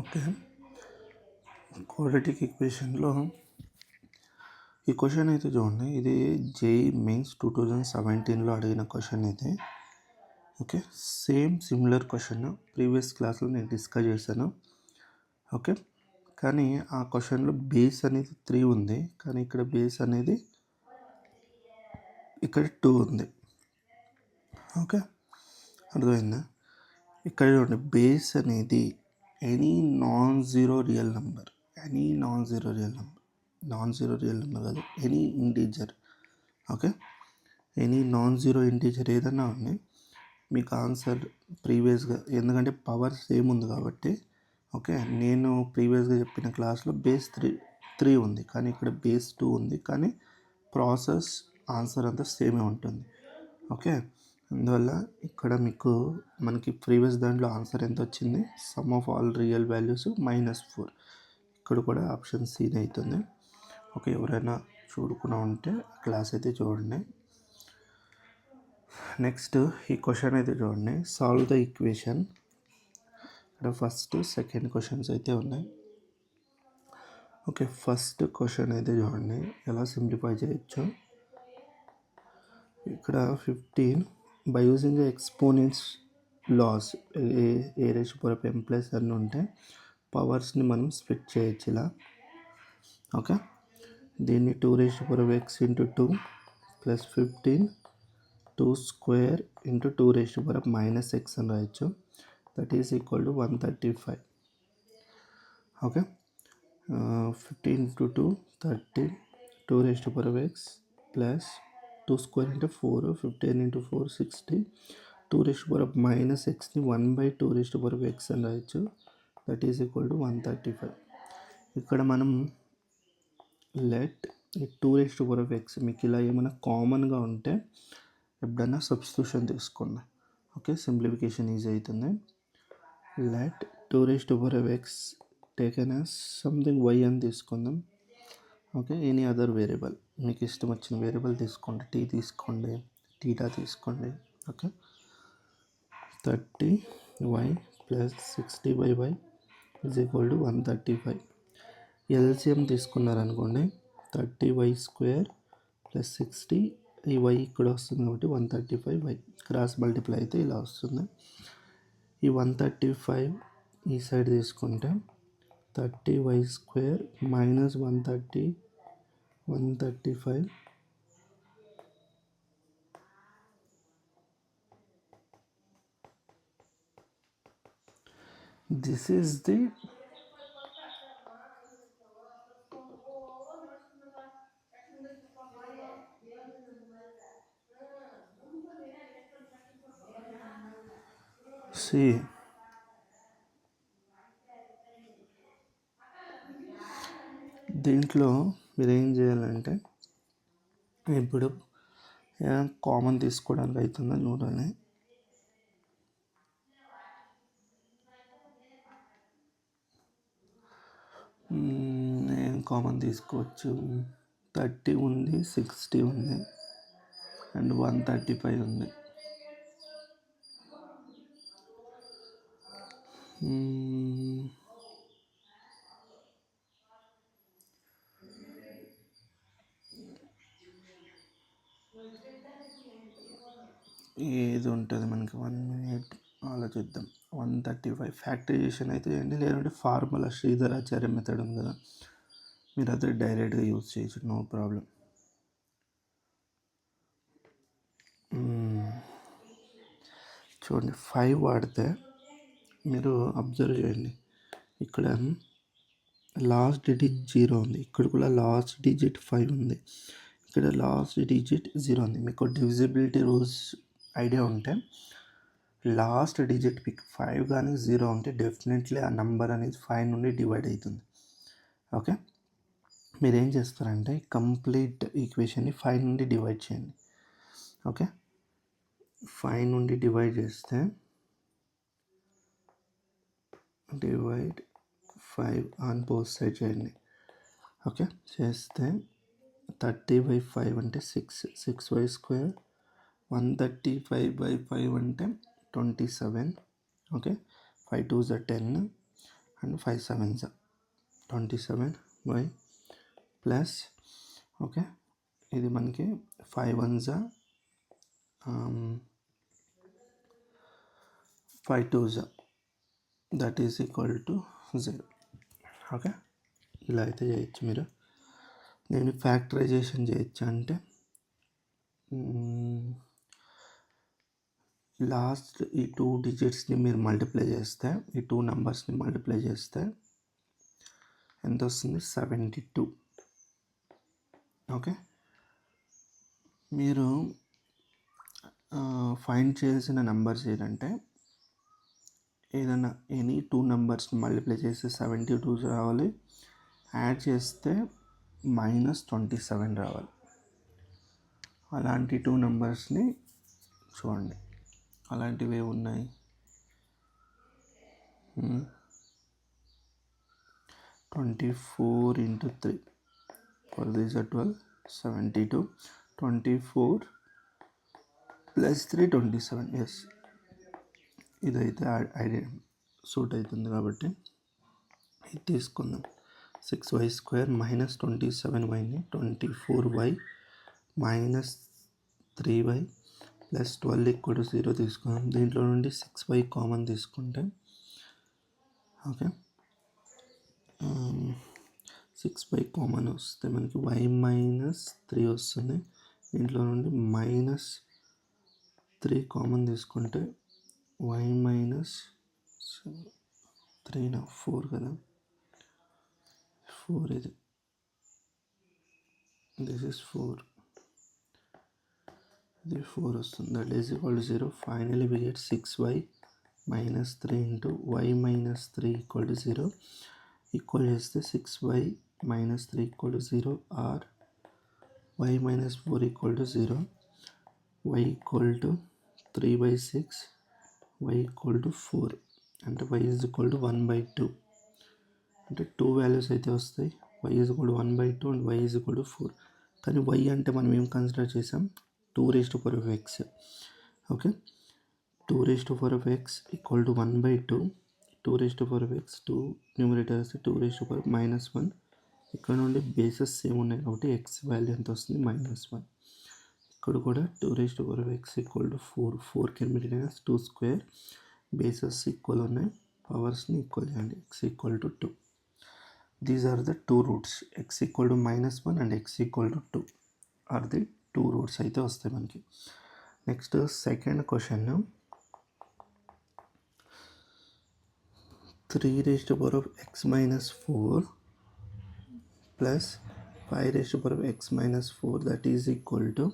Okay. Quadratic ఈక్వేషన్లో ఈ question అయితే చూడండి, ఇది జేఈ మెయిన్స్ 2017లో అడిగిన క్వశ్చన్ ఇది. ఓకే, సిమిలర్ క్వశ్చన్ ప్రీవియస్ క్లాస్లో నేను డిస్కస్ చేశాను. ఓకే, కానీ ఆ క్వశ్చన్లో బేస్ అనేది 3 ఉంది, కానీ ఇక్కడ బేస్ అనేది ఇక్కడ 2 ఉంది. ఓకే, అర్థమైందా? ఇక్కడ చూడండి, బేస్ అనేది any non zero real number కాదు, any integer. Okay, any non zero integer ఏదైనా ఉంది, మీకు ఆన్సర్ ప్రీవియస్గా, ఎందుకంటే పవర్ సేమ్ ఉంది కాబట్టి. ఓకే, నేను ప్రీవియస్గా చెప్పిన క్లాస్లో బేస్ 3 ఉంది, కానీ ఇక్కడ బేస్ 2 ఉంది, కానీ ప్రాసెస్ ఆన్సర్ అంతా సేమే ఉంటుంది. ఓకే, అందువల్ల ఇక్కడ మనకి ప్రీవియస్ దాంట్లో ఆన్సర్ ఎంత వచ్చింది, some of all real values -4. ఇక్కడ కూడా ఆప్షన్ సి అవుతుంది. ఓకే, ఎవరైనా చూడకుండా ఉంటే క్లాస్ అయితే చూడండి. నెక్స్ట్ ఈ క్వశ్చన్ అయితే చూడండి, సాల్వ్ ద ఈక్వేషన్. ఇక్కడ ఫస్ట్ సెకండ్ క్వశ్చన్స్ అయితే ఉన్నాయి. ఓకే, ఫస్ట్ క్వశ్చన్ అయితే చూడండి ఎలా సింప్లిఫై చేయొచ్చు. ఇక్కడ 15 by using exponents laws, A ratio power m plus అన్నీ ఉంటే పవర్స్ని మనం స్ప్లిట్ చేయొచ్చు ఇలా. ఓకే, దీన్ని 2 ratio power x into 2 plus 15 2 square into 2 ratio power -x అని రాయొచ్చు. That is equal to 135. Okay, 15 into 2 30, 2 ratio power x plus 2 square into 4, 15 into 4 60, 2 ratio power -xని 1/2 ratio power x అని రాయొచ్చు. That is equal to 135. ఇక్కడ మనం let ఈ 2 ratio power x మీకు ఇలా ఏమైనా కామన్గా ఉంటే ఎప్పుడైనా సబ్స్టిట్యూషన్ తీసుకోండి. ఓకే, సింప్లిఫికేషన్ ఈజీ అవుతుంది. Let 2 ratio power x taken as something y అని తీసుకుందాం. ఓకే, ఎనీ అదర్ వేరియబుల్, మీకు ఇష్టం వచ్చిన వేరియబుల్ తీసుకోండి, t తీసుకోండి, తీటా తీసుకోండి. Okay, 30y plus 60/y is equal to 135. LCM తీసుకున్నారనుకోండి, 30y² ప్లస్ 60, ఈ y ఇక్కడ వస్తుంది కాబట్టి 135y, క్రాస్ మల్టిప్లై అయితే ఇలా వస్తుంది. ఈ 135 ఈ సైడ్ తీసుకుంటే 30y² minus 135 this is the దీంట్లో మీరు ఏం చేయాలంటే, ఇప్పుడు కామన్ తీసుకోవడానికి అవుతుందని చూడాలి. ఏం కామన్ తీసుకోవచ్చు, 30 ఉంది, 60 ఉంది, అండ్ 135 ఉంది. ఏది ఉంటుంది మనకి, 1 minute ఆలోచిద్దాం. 135 ఫ్యాక్టరైజేషన్ అయితే చేయండి, లేదంటే ఫార్ములా శ్రీధరాచార్య మెథడ్ ఉంది కదా, మీరు అదే డైరెక్ట్గా యూజ్ చేయొచ్చు, నో ప్రాబ్లం. చూడండి, 5 వాడితే మీరు అబ్జర్వ్ చేయండి, ఇక్కడ లాస్ట్ డిజిట్ 0 ఉంది, ఇక్కడ కూడా లాస్ట్ డిజిట్ 5 ఉంది, ఇక్కడ లాస్ట్ డిజిట్ 0 ఉంది. మీకు డివిజిబిలిటీ రూల్స్ ఐడియా ఉంటే, లాస్ట్ డిజిట్ మీకు 5 కానీ 0 ఉంటే డెఫినెట్లీ ఆ నెంబర్ అనేది 5 నుండి డివైడ్ అవుతుంది. ఓకే, మీరు ఏం చేస్తారంటే కంప్లీట్ ఈక్వేషన్ని 5 నుండి డివైడ్ చేయండి. ఓకే, 5 నుండి డివైడ్ చేస్తే డివైడ్ 5 ఆన్ బోత్ సైడ్ చేయండి. ఓకే, చేస్తే 30/5 అంటే 6y², 135/5 అంటే 27. Okay, 5 2s are 10, and 5 7s 27y plus okay ఇది మనకి 5 1s 5 2s that is equal to 0. Okay ఇలా అయితే చేయొచ్చు మీరు. నేను ఫ్యాక్టరైజేషన్ చేయొచ్చు అంటే లాస్ట్ ఈ 2 డిజిట్స్ని మీరు మల్టిప్లై చేస్తే, ఈ 2 నెంబర్స్ని మల్టిప్లై చేస్తే ఎంత వస్తుంది? 72. ఓకే మీరు ఫైండ్ చేయాల్సిన నెంబర్స్ ఏంటంటే ఏదైనా ఎనీ 2 నెంబర్స్ని మల్టిప్లై చేస్తే 72 రావాలి, యాడ్ చేస్తే -27 రావాలి. అలాంటి 2 నెంబర్స్ని చూడండి. అలాంటివి ఉన్నాయి 24 into 3 for these are 12 72 24 plus 3 27. Yes ఇదైతే ఐడియా సూట్ అవుతుంది కాబట్టి ఇది తీసుకుందాం. 6y² -27yని 24y -3y ప్లస్ 12 = 0 తీసుకుందాం. దీంట్లో నుండి 6y కామన్ తీసుకుంటే ఓకే 6y కామన్ వస్తే మనకి y -3 వస్తుంది. దీంట్లో నుండి -3 కామన్ తీసుకుంటే y -3 4 కదా, 4 ఇది దిస్ ఇస్ 4 ఇది 4 వస్తుంది. That is equal to 0. Finally we get 6y -3 into y -3 = 0. Equal చేస్తే 6y -3 = 0 or y -4 = 0. y = 3/6, y = 4 అంటే y = 1/2 అంటే 2 వాల్యూస్ అయితే వస్తాయి. y = 1/2 and y = 4. కానీ y అంటే మనం ఏం కన్సిడర్ చేసాం? 2⁴x. Okay 2⁴x = 1/2. 2⁴x 2 numerator వస్తే 2⁻⁻1. ఇక్కడ నుండి బేసెస్ సేమ్ ఉన్నాయి కాబట్టి x వాల్యూ ఎంత వస్తుంది? -1. ఇక్కడ కూడా 2⁴x = 4. 4 can be written as 2². Bases equal ఉన్నాయి, పవర్స్ని ఈక్వల్ చేయండి. x = 2. These are the 2 roots. x = -1 and x = 2 are the 2 roots అయితే వస్తాయి మనకి. Next second question 3⁻x - 4 plus 5⁻x - 4 that is equal to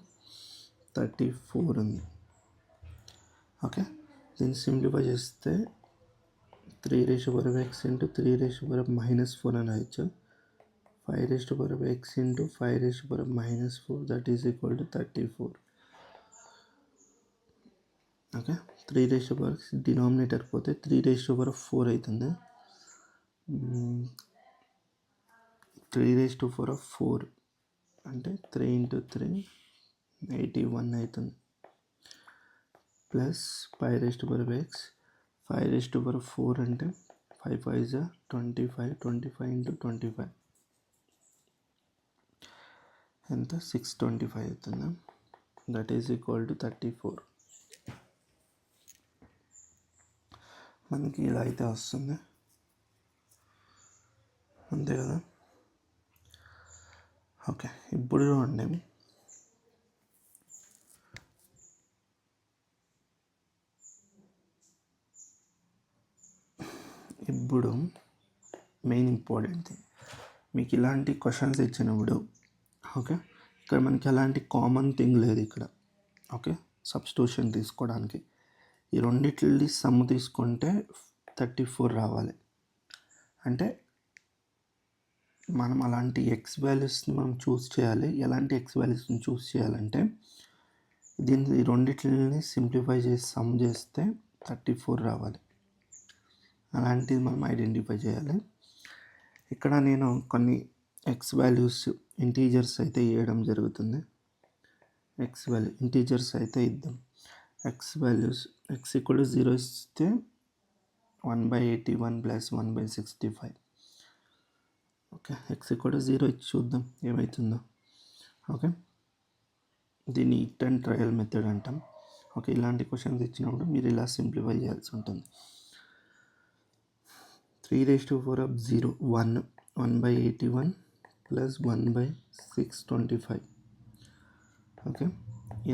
34 ఉంది. ఓకే దీన్ని సింప్లిఫై చేస్తే 3⁻x into 3⁻⁻4 అని రాయొచ్చు. 5⁻x into 5⁻⁻4 that is equal to 34. Okay 3⁻x denominator పోతే 3⁻4 అవుతుంది. 3⁻4 అంటే 3 into 3 81 అవుతుంది. ప్లస్ 5⁻x 5⁻4 అంటే 5 5s 25 25 into 25 ఎంత 625 అవుతుంది. That is equal to 34. మనకి ఇలా అయితే వస్తుంది అంతే కదా. ఓకే ఇప్పుడు చూడండి, ఇప్పుడు మెయిన్ ఇంపార్టెంట్ థింగ్, మీకు ఇలాంటి క్వశ్చన్స్ ఇచ్చినప్పుడు ఓకే ఇక్కడ మనకి ఎలాంటి కామన్ థింగ్ లేదు ఇక్కడ. ఓకే సబ్స్టిట్యూషన్ తీసుకోవడానికి ఈ రెండిట్లది సమ్ తీసుకుంటే 34 రావాలి. అంటే మనం అలాంటి ఎక్స్ వాల్యూస్ని మనం చూస్ చేయాలి. ఎలాంటి ఎక్స్ వాల్యూస్ని చూస్ చేయాలంటే దీన్ని ఈ రెండిట్లని సింప్లిఫై చేసి సమ్ చేస్తే 34 రావాలి. అలాంటిది మనం ఐడెంటిఫై చేయాలి. ఇక్కడ నేను కొన్ని ఎక్స్ వాల్యూస్ ఇంటీజర్స్ అయితే ఇవ్వడం జరుగుతుంది. ఎక్స్ వాల్యూ ఇంటీజర్స్ అయితే ఇద్దాం. ఎక్స్ వాల్యూస్ x = 0 ఇస్తే 1/81 plus 1/65. Okay, X equal to 0 ఇచ్చి చూద్దాం ఏమవుతుందో. ఓకే, దీన్ని ఇట్ అండ్ ట్రయల్ మెథడ్ అంటాం. ఓకే, ఇలాంటి క్వశ్చన్స్ ఇచ్చినప్పుడు మీరు ఇలా సింప్లిఫై చేయాల్సి ఉంటుంది. 3⁴ 1 1/81 ప్లస్ 1/625. ఓకే,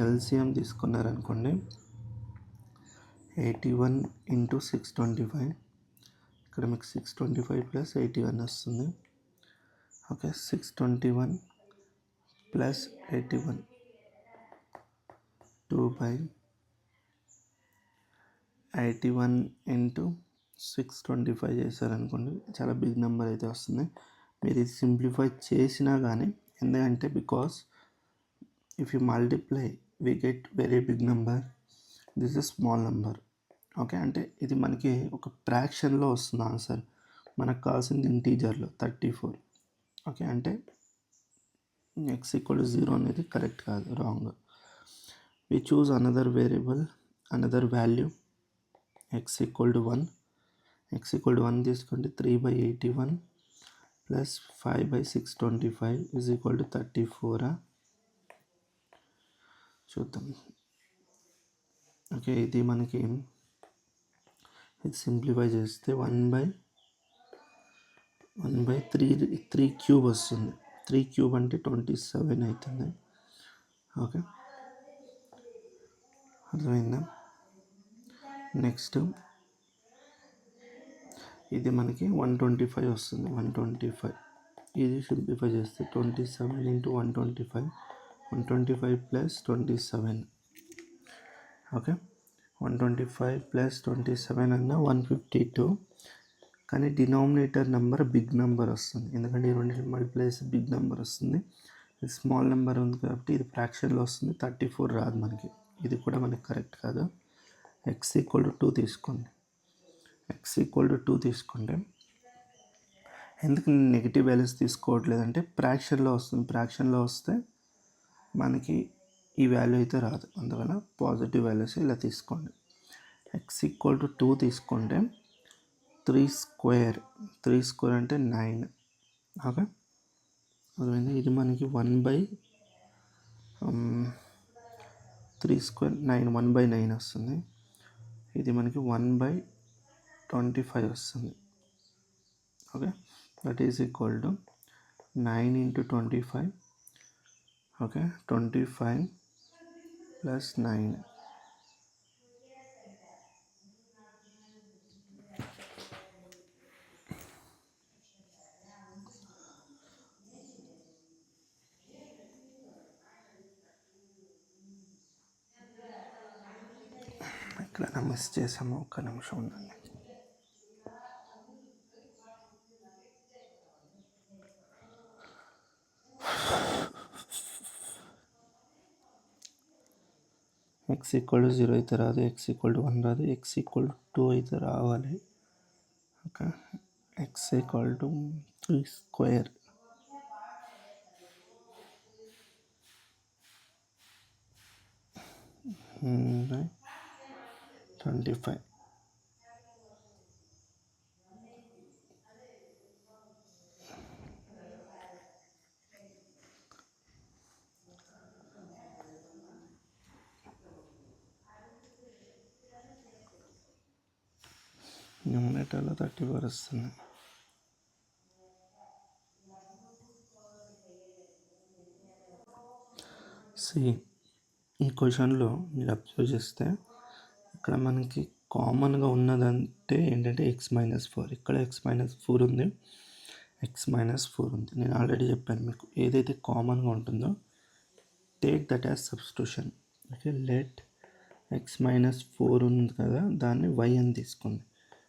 ఎల్సిఎం తీసుకున్నారనుకోండి, 81 ఇంటూ 625. ఇక్కడ మీకు 625 ప్లస్ 81 వస్తుంది. ఓకే, 621 ప్లస్ 81 2/81 ఇంటూ 625 చేశారనుకోండి, చాలా బిగ్ నెంబర్ అయితే వస్తుంది. మీరు ఇది సింప్లిఫై చేసినా కానీ, ఎందుకంటే because if you multiply we get very big number, this is small number. Okay, అంటే ఇది మనకి ఒక ఫ్రాక్షన్లో వస్తుంది ఆన్సర్. మనకు కావాల్సింది ఇంటీజర్లో 34. ఓకే, అంటే ఎక్స్ ఈక్వల్ టు 0 అనేది కరెక్ట్ కాదు, wrong. We choose another variable, another value X equal to 1. X equal to 1 తీసుకోండి. 3/81 ప్లస్ 5/625 ఈజ్ ఈక్వల్ టు 34. చూద్దాం. ఓకే, ఇది మనకి ఇది సింప్లిఫై చేస్తే 1/3 క్యూబ్ వస్తుంది. 3 క్యూబ్ అంటే 27 అవుతుంది. ఓకే, అర్థమైందా? నెక్స్ట్ ఇది మనకి 125 వస్తుంది. 125 ఇది సింప్లిఫై చేస్తే 27 ఇంటూ 125, 125 ప్లస్ 27. ఓకే, 125 ప్లస్ 27 అన్న 152. కానీ డినామినేటర్ నెంబర్ బిగ్ నెంబర్ వస్తుంది, ఎందుకంటే ఈ రెండు మల్టిప్లై చేస్తే బిగ్ నెంబర్ వస్తుంది. ఇది స్మాల్ నెంబర్ ఉంది కాబట్టి ఇది ఫ్రాక్షన్లో వస్తుంది. 34 రాదు మనకి, ఇది కూడా మనకి కరెక్ట్ కాదు. ఎక్స్ ఈక్వల్ టు 2 తీసుకోండి. ఎక్స్ ఈక్వల్ టు 2 తీసుకుంటే, ఎందుకు నెగిటివ్ వాల్యూస్ తీసుకోవట్లేదంటే ఫ్రాక్షన్లో వస్తుంది. ఫ్రాక్షన్లో వస్తే మనకి ఈ వాల్యూ అయితే రాదు, అందువల్ల పాజిటివ్ వాల్యూస్ ఇలా తీసుకోండి. ఎక్స్ ఈక్వల్ టు 2 తీసుకుంటే 3 స్క్వేర్ అంటే 9. ఓకే, అర్థమైంది. ఇది మనకి 1/3 స్క్వేర్ 9, 1/9 వస్తుంది. ఇది మనకి 1/25 వస్తుంది. Okay, that is equal to 9 into 25. Okay, 25 plus 9. ఇక్కడ మిస్ చేసాము, ఒక్క నిమిషం ఉండండి. ఎక్స్ ఈక్వల్ టు 0 అయితే రాదు, ఎక్స్ ఈక్వల్ టు 1 రాదు, ఎక్స్ ఈక్వల్ టు 2 అయితే రావాలి. Okay, X equal to 3 square. By 25. న్యూమరేటర్లో 34 వస్తుంది. ఈ క్వశ్చన్లో మీరు అబ్జర్వ్ చేస్తే ఇక్కడ మనకి కామన్గా ఉన్నదంటే ఏంటంటే x-4. ఇక్కడ x-4 ఉంది, x-4 ఉంది. నేను ఆల్రెడీ చెప్పాను మీకు, ఏదైతే కామన్గా ఉంటుందో take that as substitution. Okay, let x-4 ఉంది కదా, దాన్ని y అని తీసుకుంది.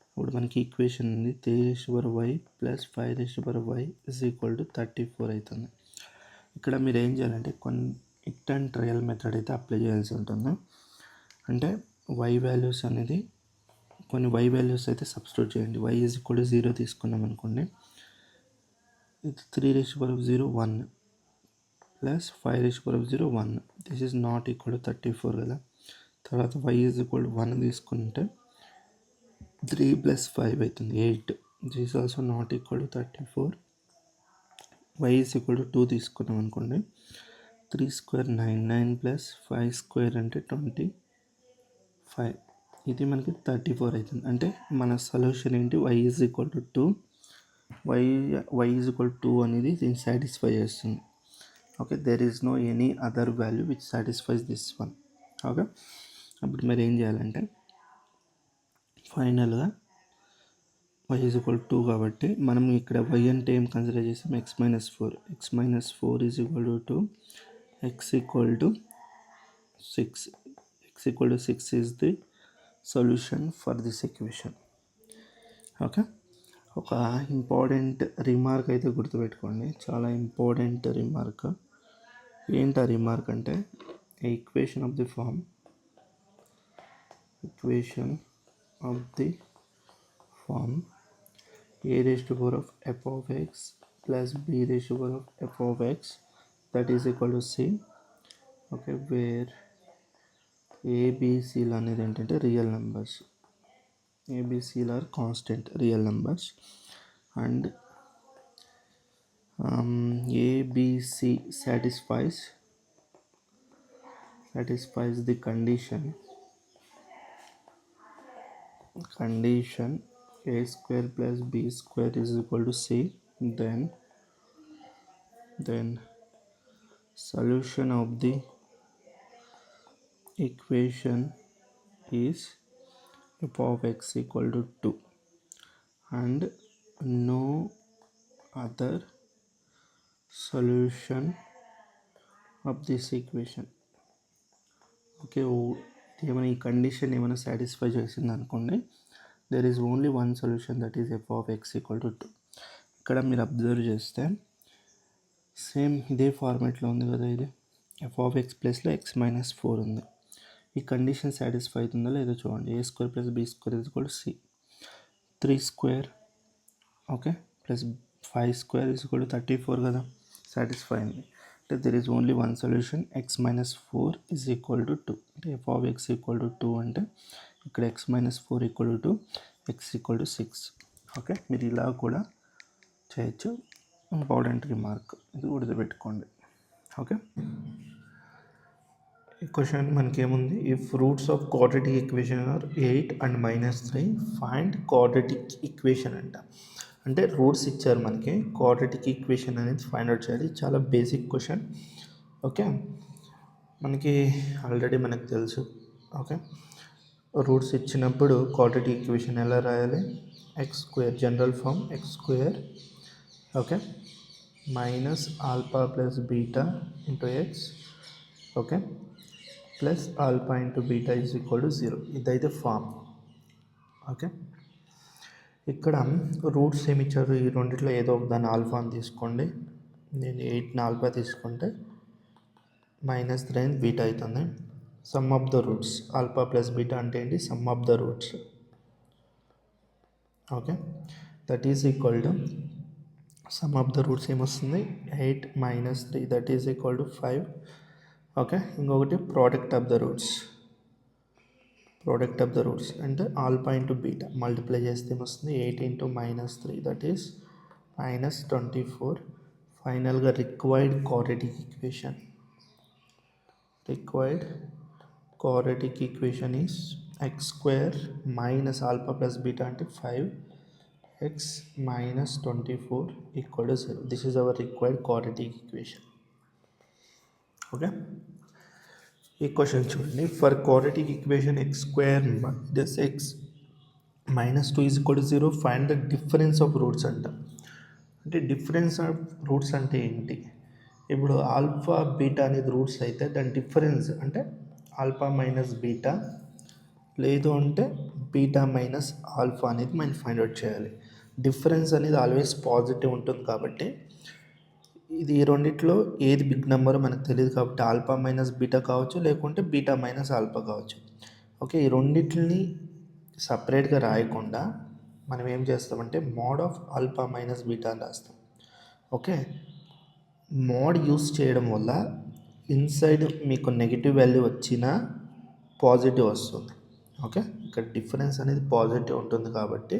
ఇప్పుడు మనకి ఈక్వేషన్ ఉంది 3y plus 5y is equal to 34 అవుతుంది. ఇక్కడ మీరు ఏం చేయాలంటే కొన్ని ఇట్ అండ్ ట్రయల్ మెథడ్ అయితే అప్లై చేయాల్సి ఉంటుంది. అంటే y వాల్యూస్ అనేది కొన్ని y వాల్యూస్ అయితే సబ్స్టిట్యూట్ చేయండి. y ఈజ్ ఈక్వల్ టు 0 తీసుకున్నాం అనుకోండి, ఇది 3⁴ 1 plus 5⁴ 1. This is not equal to 34 కదా. తర్వాత y ఈజ్ ఈక్వల్ టు 1 తీసుకుంటే 3 + 5 అవుతుంది 8. This is also not equal to 34. y is equal to 2 తీసుకున్నాం అనుకోండి. 3 స్క్వేర్ 9, 9 + 5 స్క్వేర్ అంటే 25. ఇది మనకి 34 అవుతుంది. అంటే మన సొల్యూషన్ ఏంటి, y is equal to 2. y is equal to 2 అనేది దీన్ని సాటిస్ఫై చేస్తుంది. Okay, there is no any other value which satisfies this one. Okay, అప్పుడు మరి ఏం చేయాలంటే ఫైనల్గా y ఈజ్ ఈక్వల్ టు 2 కాబట్టి మనం ఇక్కడ y అంటే ఏం కన్సిడర్ చేస్తాం, x - 4. x - 4 is equal to 2. x equal to 6. x equal to 6 is the solution for this equation. Okay, ఒక ఇంపార్టెంట్ రిమార్క్ అయితే గుర్తుపెట్టుకోండి, చాలా ఇంపార్టెంట్ రిమార్క్. ఏంటి ఆ రిమార్క్ అంటే, equation of the form a⁴f of x plus b⁴ of f of x that is equal to c. Okay, where ఏబిసిలు అనేది ఏంటంటే రియల్ నెంబర్స్. ఏబిసిలు are constant real numbers and ABC satisfies the condition a square plus b square is equal to c. Then solution of the equation is f of x equal to 2 and no other solution of this equation. Okay, ఏమైనా ఈ condition ఏమైనా satisfy చేసింది అనుకోండి, there is only one solution, that is f of x equal to 2. ఇక్కడ మీరు observe చేస్తే same ఇదే ఫార్మేట్లో ఉంది కదా, ఇది f of x ప్లస్లో x - 4 ఉంది. ఈ కండిషన్ సాటిస్ఫై అవుతుందో లేదో చూడండి. a² + b² is equal to c. 3 square okay plus 5 square is equal to 34 కదా, సాటిస్ఫై అయింది. అంటే there is only one solution, x - 4 is equal to 2. అంటే f of x equal to 2 అంటే ఇక్కడ x - 4 equal to 2, x equal to 6. Okay, మీరు ఇలా కూడా చేయొచ్చు. ఇంపార్టెంట్ రిమార్క్, ఇది గుర్తుపెట్టుకోండి. ఓకే, ఈ క్వశ్చన్ మనకి ఏముంది, if roots of quadratic equation are 8 and -3 find quadratic equation అంట. అంటే రూట్స్ ఇచ్చారు మనకి, క్వాడ్రాటిక్ ఈక్వేషన్ అనేది ఫైండ్ అవుట్ చేయాలి. చాలా బేసిక్ క్వశ్చన్. ఓకే, మనకి ఆల్రెడీ మనకు తెలుసు. ఓకే, రూట్స్ ఇచ్చినప్పుడు క్వాడ్రాటిక్ ఈక్వేషన్ ఎలా రాయాలి, x² general form x² okay minus alpha plus beta into X okay plus alpha into beta is equal to 0. ఇదైతే ఫామ్. ఓకే, ఇక్కడ రూట్స్ ఏమి ఇచ్చారు, ఈ రెండిట్లో ఏదో ఒక దాన్ని ఆల్ఫా అని తీసుకోండి. నేను 8ని ఆల్ఫా తీసుకుంటే -3 బీటా అవుతుంది. Some of the roots, alpha plus beta అంటే ఏంటి, sum of the roots. Okay, that is equal to some of the roots ఏమొస్తుంది, 8 - 3 that is equal to 5. Okay, ఇంకొకటి ప్రోడక్ట్ ఆఫ్ ద రూట్స్ అంటే alpha into beta multiply చేస్తే ఏమొస్తుంది, 8 × -3 that is -24. ఫైనల్గా required quadratic equation is x² minus alpha plus beta అంటే 5x - 24 equal to 0. This is our required quadratic equation. Okay, ఈ question చూడండి, for quadratic equation x² - x - 2 is equal to 0 find the difference of roots అంట. అంటే difference of roots అంటే ఏంటి, ఇప్పుడు alpha beta అనేది roots అయితే దాని డిఫరెన్స్ అంటే ఆల్ఫా మైనస్ బీటా లేదు అంటే బీటా మైనస్ ఆల్ఫా అనేది మనం ఫైండ్ అవుట్ చేయాలి. డిఫరెన్స్ అనేది ఆల్వేస్ పాజిటివ్ ఉంటుంది కాబట్టి ఇది ఈ రెండిట్లో ఏది బిగ్ నెంబర్ మనకు తెలియదు కాబట్టి ఆల్ఫా మైనస్ బీటా కావచ్చు, లేకుంటే బీటా మైనస్ ఆల్ఫా కావచ్చు. ఓకే, ఈ రెండింటిని సపరేట్గా రాయకుండా మనం ఏం చేస్తామంటే mode of alpha minus beta అని రాస్తాం. ఓకే, మోడ్ యూస్ చేయడం వల్ల ఇన్సైడ్ మీకు నెగిటివ్ వాల్యూ వచ్చినా పాజిటివ్ వస్తుంది. ఓకే, ఇక్కడ డిఫరెన్స్ అనేది పాజిటివ్ ఉంటుంది కాబట్టి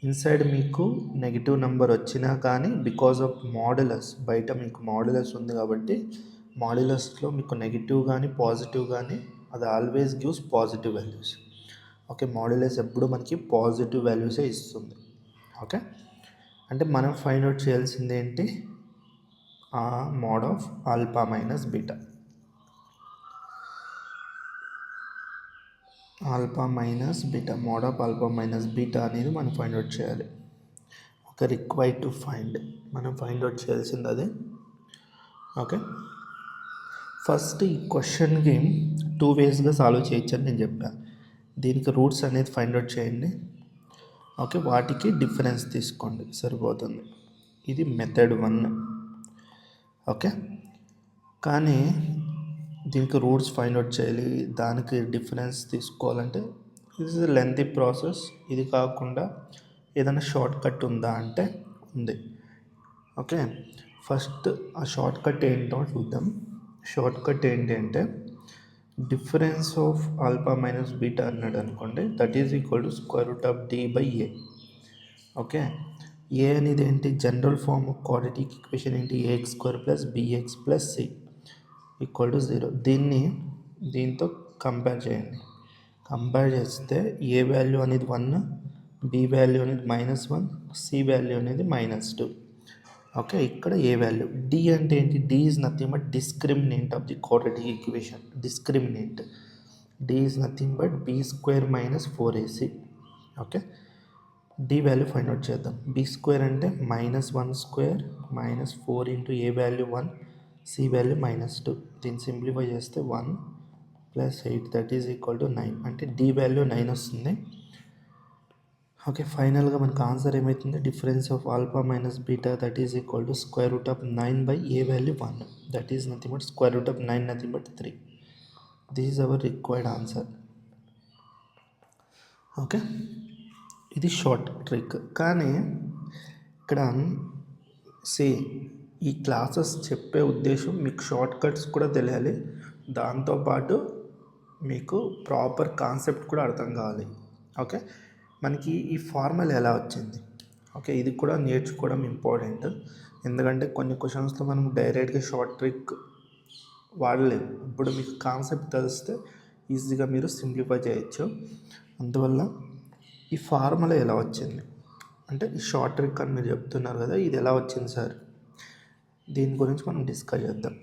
ఇన్సైడ్ మీకు నెగిటివ్ నెంబర్ వచ్చినా కానీ బికాజ్ ఆఫ్ మాడ్యులస్, బయట మీకు మాడ్యులస్ ఉంది కాబట్టి మాడ్యులస్లో మీకు నెగిటివ్ కానీ పాజిటివ్ కానీ అది always gives positive values. Okay, modulus ఎప్పుడు మనకి పాజిటివ్ వాల్యూసే ఇస్తుంది. ఓకే, అంటే మనం ఫైండ్ అవుట్ చేయాల్సింది ఏంటి, ఆ mode of alpha minus beta. Alpha minus beta, mode of alpha minus beta అనేది మనం ఫైండ్ అవుట్ చేయాలి. ఓకే, రిక్వైర్డ్ టు ఫైండ్, మనం ఫైండ్ అవుట్ చేయాల్సింది అదే. ఓకే, ఫస్ట్ ఈ క్వశ్చన్కి 2 వేస్గా సాల్వ్ చేయొచ్చు అని నేను చెప్పాను. దీనికి రూట్స్ అనేది ఫైండ్ అవుట్ చేయండి. ఓకే, వాటికి డిఫరెన్స్ తీసుకోండి సరిపోతుంది. ఇది మెథడ్ 1. ఓకే, కానీ దీనికి రూట్స్ ఫైండ్ అవుట్ చేయాలి, దానికి డిఫరెన్స్ తీసుకోవాలంటే ఇది ఇస్ లెంతీ ప్రాసెస్. ఇది కాకుండా ఏదైనా షార్ట్ కట్ ఉందా అంటే ఉంది. ఓకే, ఫస్ట్ ఆ షార్ట్ కట్ ఏంటో చూద్దాం. షార్ట్ కట్ ఏంటి అంటే difference of alpha minus beta అన్నాడు అనుకోండి, that is equal to square root of D by A. Okay, A అనేది ఏంటి, general form of quadratic equation ఏంటి, AX square plus BX plus C equal to 0. దీంతో compare చేయండి. Compare చేస్తే ఏ value అనేది 1, B value అనేది -1, సి వాల్యూ అనేది -2. Okay, ఇక్కడ ఏ వాల్యూ, డి అంటే ఏంటి, D is nothing but discriminant of the quadratic equation. Discriminant, D is nothing but B square minus 4ac. Okay, D value find out చేద్దాం. B square అంటే -1 square minus 4 into A value 1, C value -2. దీన్ని simplify చేస్తే 1 plus 8 that is equal to 9. అంటే D value 9 వస్తుంది. Okay, ఫైనల్గా మనకు answer ఏమవుతుంది, difference of alpha minus beta that is equal to square root of 9 by A value 1, that is nothing but square root of 9 nothing but 3. This is our required answer. Okay, ఇది short trick. కానీ ఇక్కడ ఈ classes చెప్పే ఉద్దేశం మీకు short cuts కూడా తెలియాలి, దాంతోపాటు మీకు ప్రాపర్ కాన్సెప్ట్ కూడా అర్థం కావాలి. ఓకే, మనకి ఈ ఫార్ములా ఎలా వచ్చింది, ఓకే, ఇది కూడా నేర్చుకోవడం ఇంపార్టెంట్. ఎందుకంటే కొన్ని క్వశ్చన్స్లో మనం డైరెక్ట్గా షార్ట్ ట్రిక్ వాడలేము. ఇప్పుడు మీకు కాన్సెప్ట్ తెలిస్తే ఈజీగా మీరు సింప్లిఫై చేయొచ్చు. అందువల్ల ఈ ఫార్ములా ఎలా వచ్చింది అంటే ఈ షార్ట్ ట్రిక్ అని మీరు చెప్తున్నారు కదా, ఇది ఎలా వచ్చింది సార్, దీని గురించి మనం డిస్కస్ చేద్దాం.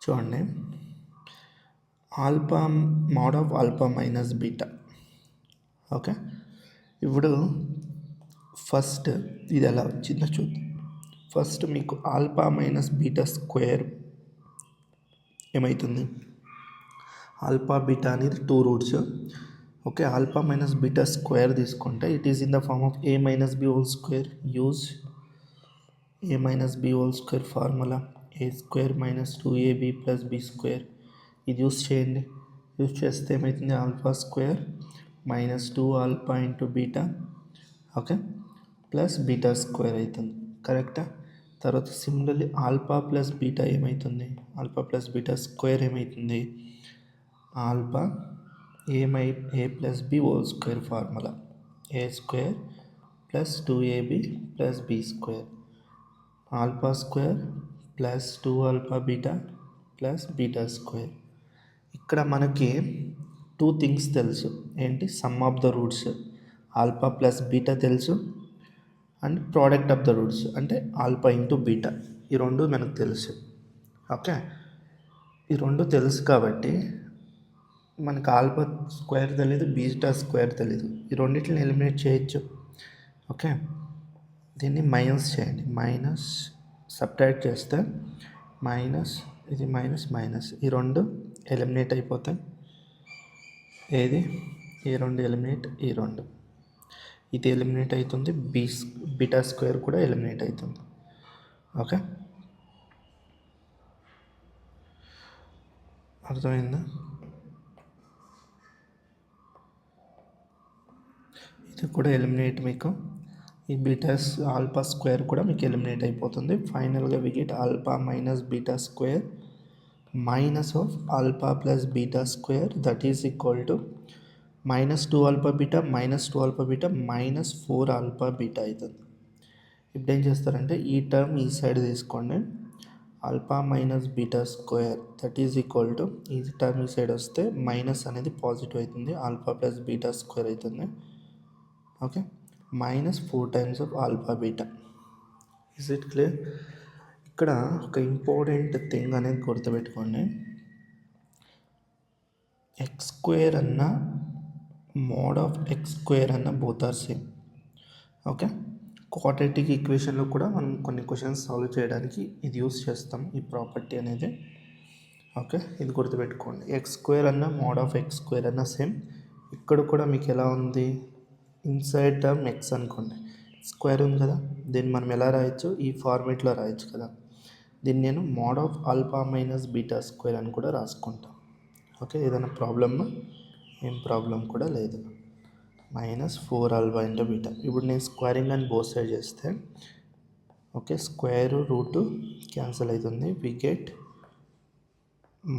చూడండి, alpha mod of alpha minus beta. Okay, ఇప్పుడు ఫస్ట్ ఇది ఎలా వచ్చిందో చూద్దాం. ఫస్ట్ మీకు ఆల్ఫా మైనస్ బీటా స్క్వేర్ ఏమవుతుంది, ఆల్ఫా బీటా అనేది 2 roots. Okay, alpha minus beta square తీసుకుంటే it is in the form of A minus B whole square. Use A minus B whole square formula, A square minus 2ab plus B square. ఇది use చేయండి. Use చేస్తే ఏమవుతుంది, alpha square minus 2 alpha into beta, okay, plus beta square అవుతుంది. కరెక్టా? తర్వాత similarly alpha plus beta ఏమవుతుంది, alpha plus beta square ఏమవుతుంది, alpha A plus B whole square formula, A square plus 2ab plus B square, alpha square plus 2 alpha beta plus beta square. ఇక్కడ మనకి 2 things తెలుసు ఏంటి, sum of the roots alpha plus beta తెలుసు, and product of the roots అంటే alpha into beta. ఈ రెండు మనకు తెలుసు. ఓకే, ఈ రెండు తెలుసు కాబట్టి మనకు ఆల్ఫా స్క్వేర్ తెలీదు, బీటా స్క్వేర్ తెలీదు. ఈ రెండింటిని ఎలిమినేట్ చేయొచ్చు. ఓకే, దీన్ని మైనస్ చేయండి, మైనస్ సబ్ట్రాక్ట్ చేస్తే మైనస్, ఇది మైనస్ మైనస్, ఈ రెండు ఎలిమినేట్ అయిపోతాయి. ఏది, ఈ రెండు ఎలిమినేట్, ఈ రెండు, ఇది ఎలిమినేట్ అవుతుంది, బీటా స్క్వేర్ కూడా ఎలిమినేట్ అవుతుంది. ఓకే, అర్థమైందా? ఇది కూడా ఎలిమినేట్, మీకు ఈ బీటాస్ ఆల్ఫా స్క్వేర్ కూడా మీకు ఎలిమినేట్ అయిపోతుంది. ఫైనల్గా we get alpha minus beta square minus of alpha plus beta square that is equal to -2 alpha beta -2 alpha beta -4 alpha beta అవుతుంది. ఇప్పుడు ఏం చేస్తారంటే ఈ టర్మ్ ఈ సైడ్ తీసుకోండి, alpha minus beta square that is equal to ఈ term ఈ side వస్తే మైనస్ అనేది పాజిటివ్ అవుతుంది, ఆల్ఫా ప్లస్ బీటా స్క్వేర్ అవుతుంది. Okay, -4 times of alpha beta. Is it clear? ఇక్కడ ఒక ఇంపార్టెంట్ థింగ్ అనేది గుర్తుపెట్టుకోండి, ఎక్స్ స్క్వేర్ అన్న మోడ్ ఆఫ్ ఎక్స్ స్క్వేర్ అన్న both are same. Okay, quadratic ఈక్వేషన్లో కూడా మనం కొన్ని క్వశ్చన్స్ సాల్వ్ చేయడానికి ఇది యూస్ చేస్తాం, ఈ ప్రాపర్టీ అనేది. ఓకే, ఇది గుర్తుపెట్టుకోండి, ఎక్స్ స్క్వేర్ అన్న మోడ్ ఆఫ్ ఎక్స్ స్క్వేర్ అన్న సేమ్. ఇక్కడ కూడా మీకు ఎలా ఉంది, ఇన్సైడ్ టర్మ్ ఎక్స్ అనుకోండి, స్క్వేర్ ఉంది కదా, దీన్ని మనం ఎలా రాయొచ్చు, ఈ ఫార్మేట్లో రాయొచ్చు కదా. దీన్ని నేను mode of alpha minus beta square అని కూడా రాసుకుంటాను. ఓకే, ఏదైనా ప్రాబ్లమ్మా? ఏం ప్రాబ్లం కూడా లేదు. -4 ఆల్ఫా ఇంటూ బీటా. ఇప్పుడు నేను స్క్వేరింగ్ అని బోత్ సైడ్ చేస్తే ఓకే, స్క్వేర్ రూట్ క్యాన్సిల్ అవుతుంది, we get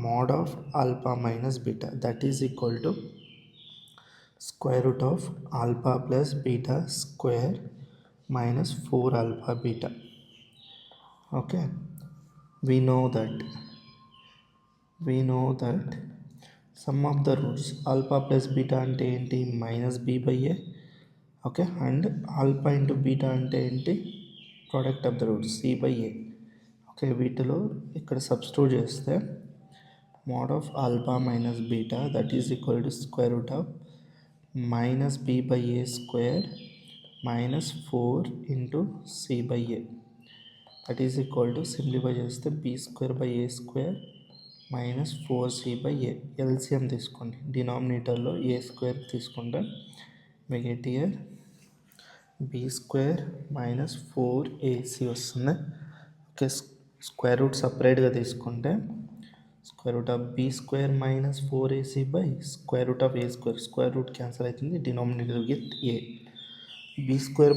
mod of alpha minus beta that is equal to square root of alpha plus beta square -4 alpha beta. Okay, we know that sum of the roots alpha plus beta అంటే ఏంటి, -b/a. Okay, and alpha into beta అంటే ఏంటి, product of the roots c/a. Okay, వీటిలో ఇక్కడ substitute చేస్తే mode of alpha minus beta that is equal to square root of -b/a square -4 into c/a that is equal to simplify చేస్తే b²/a² -4c/a. LCM తీసుకోండి, డినామినేటర్లో a² తీసుకుంటే we get here b² -4ac వస్తుంది. Okay, square root సపరేట్గా తీసుకుంటే square root of b² -4ac by square root of a², square root cancel అవుతుంది, denominator with a. b²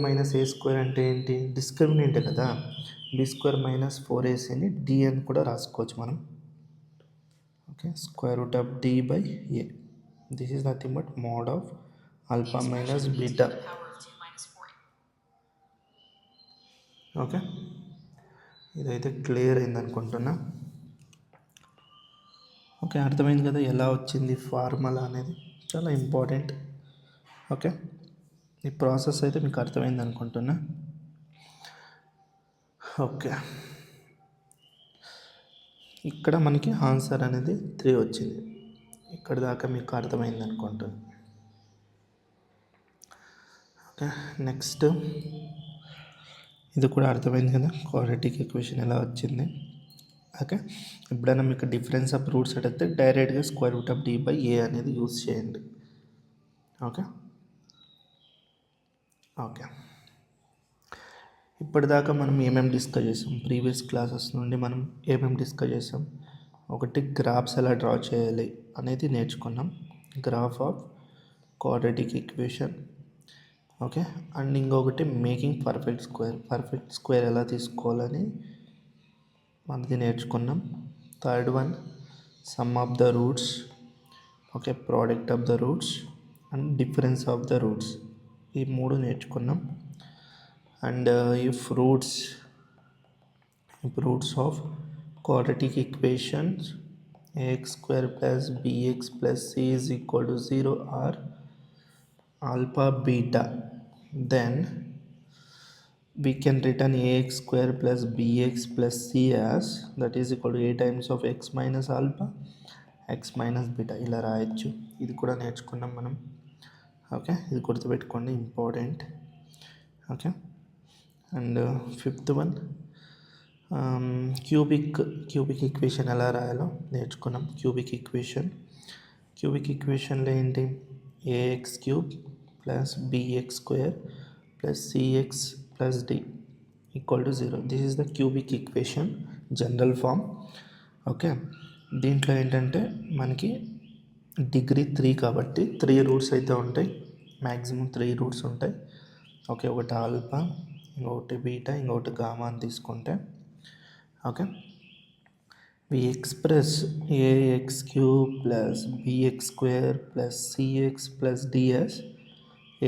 -a² అంటే ఏంటి, discriminant కదా, b² -4ac d అని కూడా రాసుకోవచ్చు మనం. Okay, square root of d by a. This is nothing but mode of alpha minus beta. Okay, ఇదైతే clear అయింది అనుకుంటున్నా. ఓకే, అర్థమైంది కదా ఎలా వచ్చింది ఫార్ములా అనేది, చాలా ఇంపార్టెంట్. ఓకే, ఈ ప్రాసెస్ అయితే మీకు అర్థమైంది అనుకుంటున్నా. ఓకే, ఇక్కడ మనకి ఆన్సర్ అనేది 3 వచ్చింది. ఇక్కడ దాకా మీకు అర్థమైంది అనుకుంటున్నా. ఓకే, నెక్స్ట్ ఇది కూడా అర్థమైంది కదా, క్వాడ్రాటిక్ ఈక్వేషన్ ఎలా వచ్చింది. ఓకే, ఎప్పుడైనా మీకు డిఫరెన్స్ ఆఫ్ రూట్స్ అడిగితే డైరెక్ట్గా స్క్వేర్ రూట్ ఆఫ్ d/a అనేది యూస్ చేయండి. ఓకే ఓకే, ఇప్పటిదాకా మనం ఏమేమి డిస్కస్ చేసాం, ప్రీవియస్ క్లాసెస్ నుండి మనం ఏమేమి డిస్కస్ చేసాం, ఒకటి గ్రాఫ్స్ ఎలా డ్రా చేయాలి అనేది నేర్చుకున్నాం, graph of quadratic equation. Okay, and ఇంకొకటి మేకింగ్ పర్ఫెక్ట్ స్క్వేర్ ఎలా తీసుకోవాలని మనది నేర్చుకున్నాం. Third one some of the roots, okay, product of the roots and difference of the roots, ఈ 3 నేర్చుకున్నాం. And if roots of quadratic equations ax² plus bx plus c is equal to 0 are alpha beta, then we can written ax² plus bx plus c as that is equal to a times of x minus alpha x minus beta, ఇలా రాయొచ్చు. ఇది కూడా నేర్చుకున్నాం మనం. Okay, ఇది గుర్తుపెట్టుకోండి, important. Okay, and fifth one cubic equation ఎలా రాయాలో నేర్చుకున్నాం. క్యూబిక్ ఈక్వేషన్లో ఏంటి, ax³ plus bx² plus cx plus d equal to 0. This is the cubic equation general form. Okay, దీంట్లో ఏంటంటే మనకి డిగ్రీ 3 కాబట్టి 3 రూట్స్ అయితే ఉంటాయి, మ్యాక్సిమం 3 రూట్స్ ఉంటాయి. ఓకే, ఒకటి ఆల్ఫా, ఇంకొకటి బీటా, ఇంకొకటి గామా అని తీసుకుంటే. Okay, we express ax cube plus bx square plus cx plus ds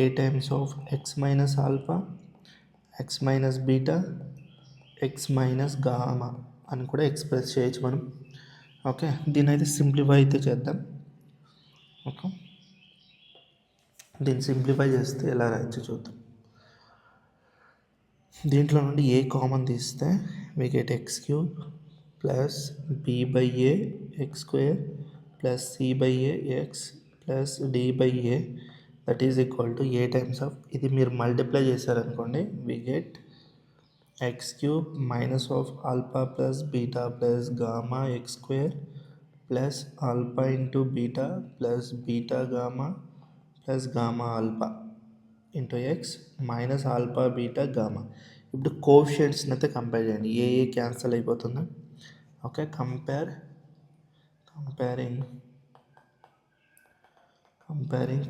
a times of x minus alpha, x minus beta, x minus gamma అని కూడా ఎక్స్ప్రెస్ చేయొచ్చు మనం. ఓకే, దీని అయితే సింప్లిఫై అయితే చేద్దాం. ఓకే, దీన్ని సింప్లిఫై చేస్తే ఎలా రాయొచ్చు చూద్దాం. దీంట్లో నుండి ఏ కామన్ తీస్తే we get x cube plus b by a x square plus c by a x plus d by a that is equal to a times of, ఇది మీరు మల్టిప్లై చేశారనుకోండి we get x cube minus of alpha plus beta plus gamma x square plus alpha into beta plus beta gamma plus gamma alpha into x minus alpha beta gamma. ఇప్పుడు కోఎఫిషియంట్స్ని అయితే compare చేయండి, A cancel అయిపోతుంది. Okay, comparing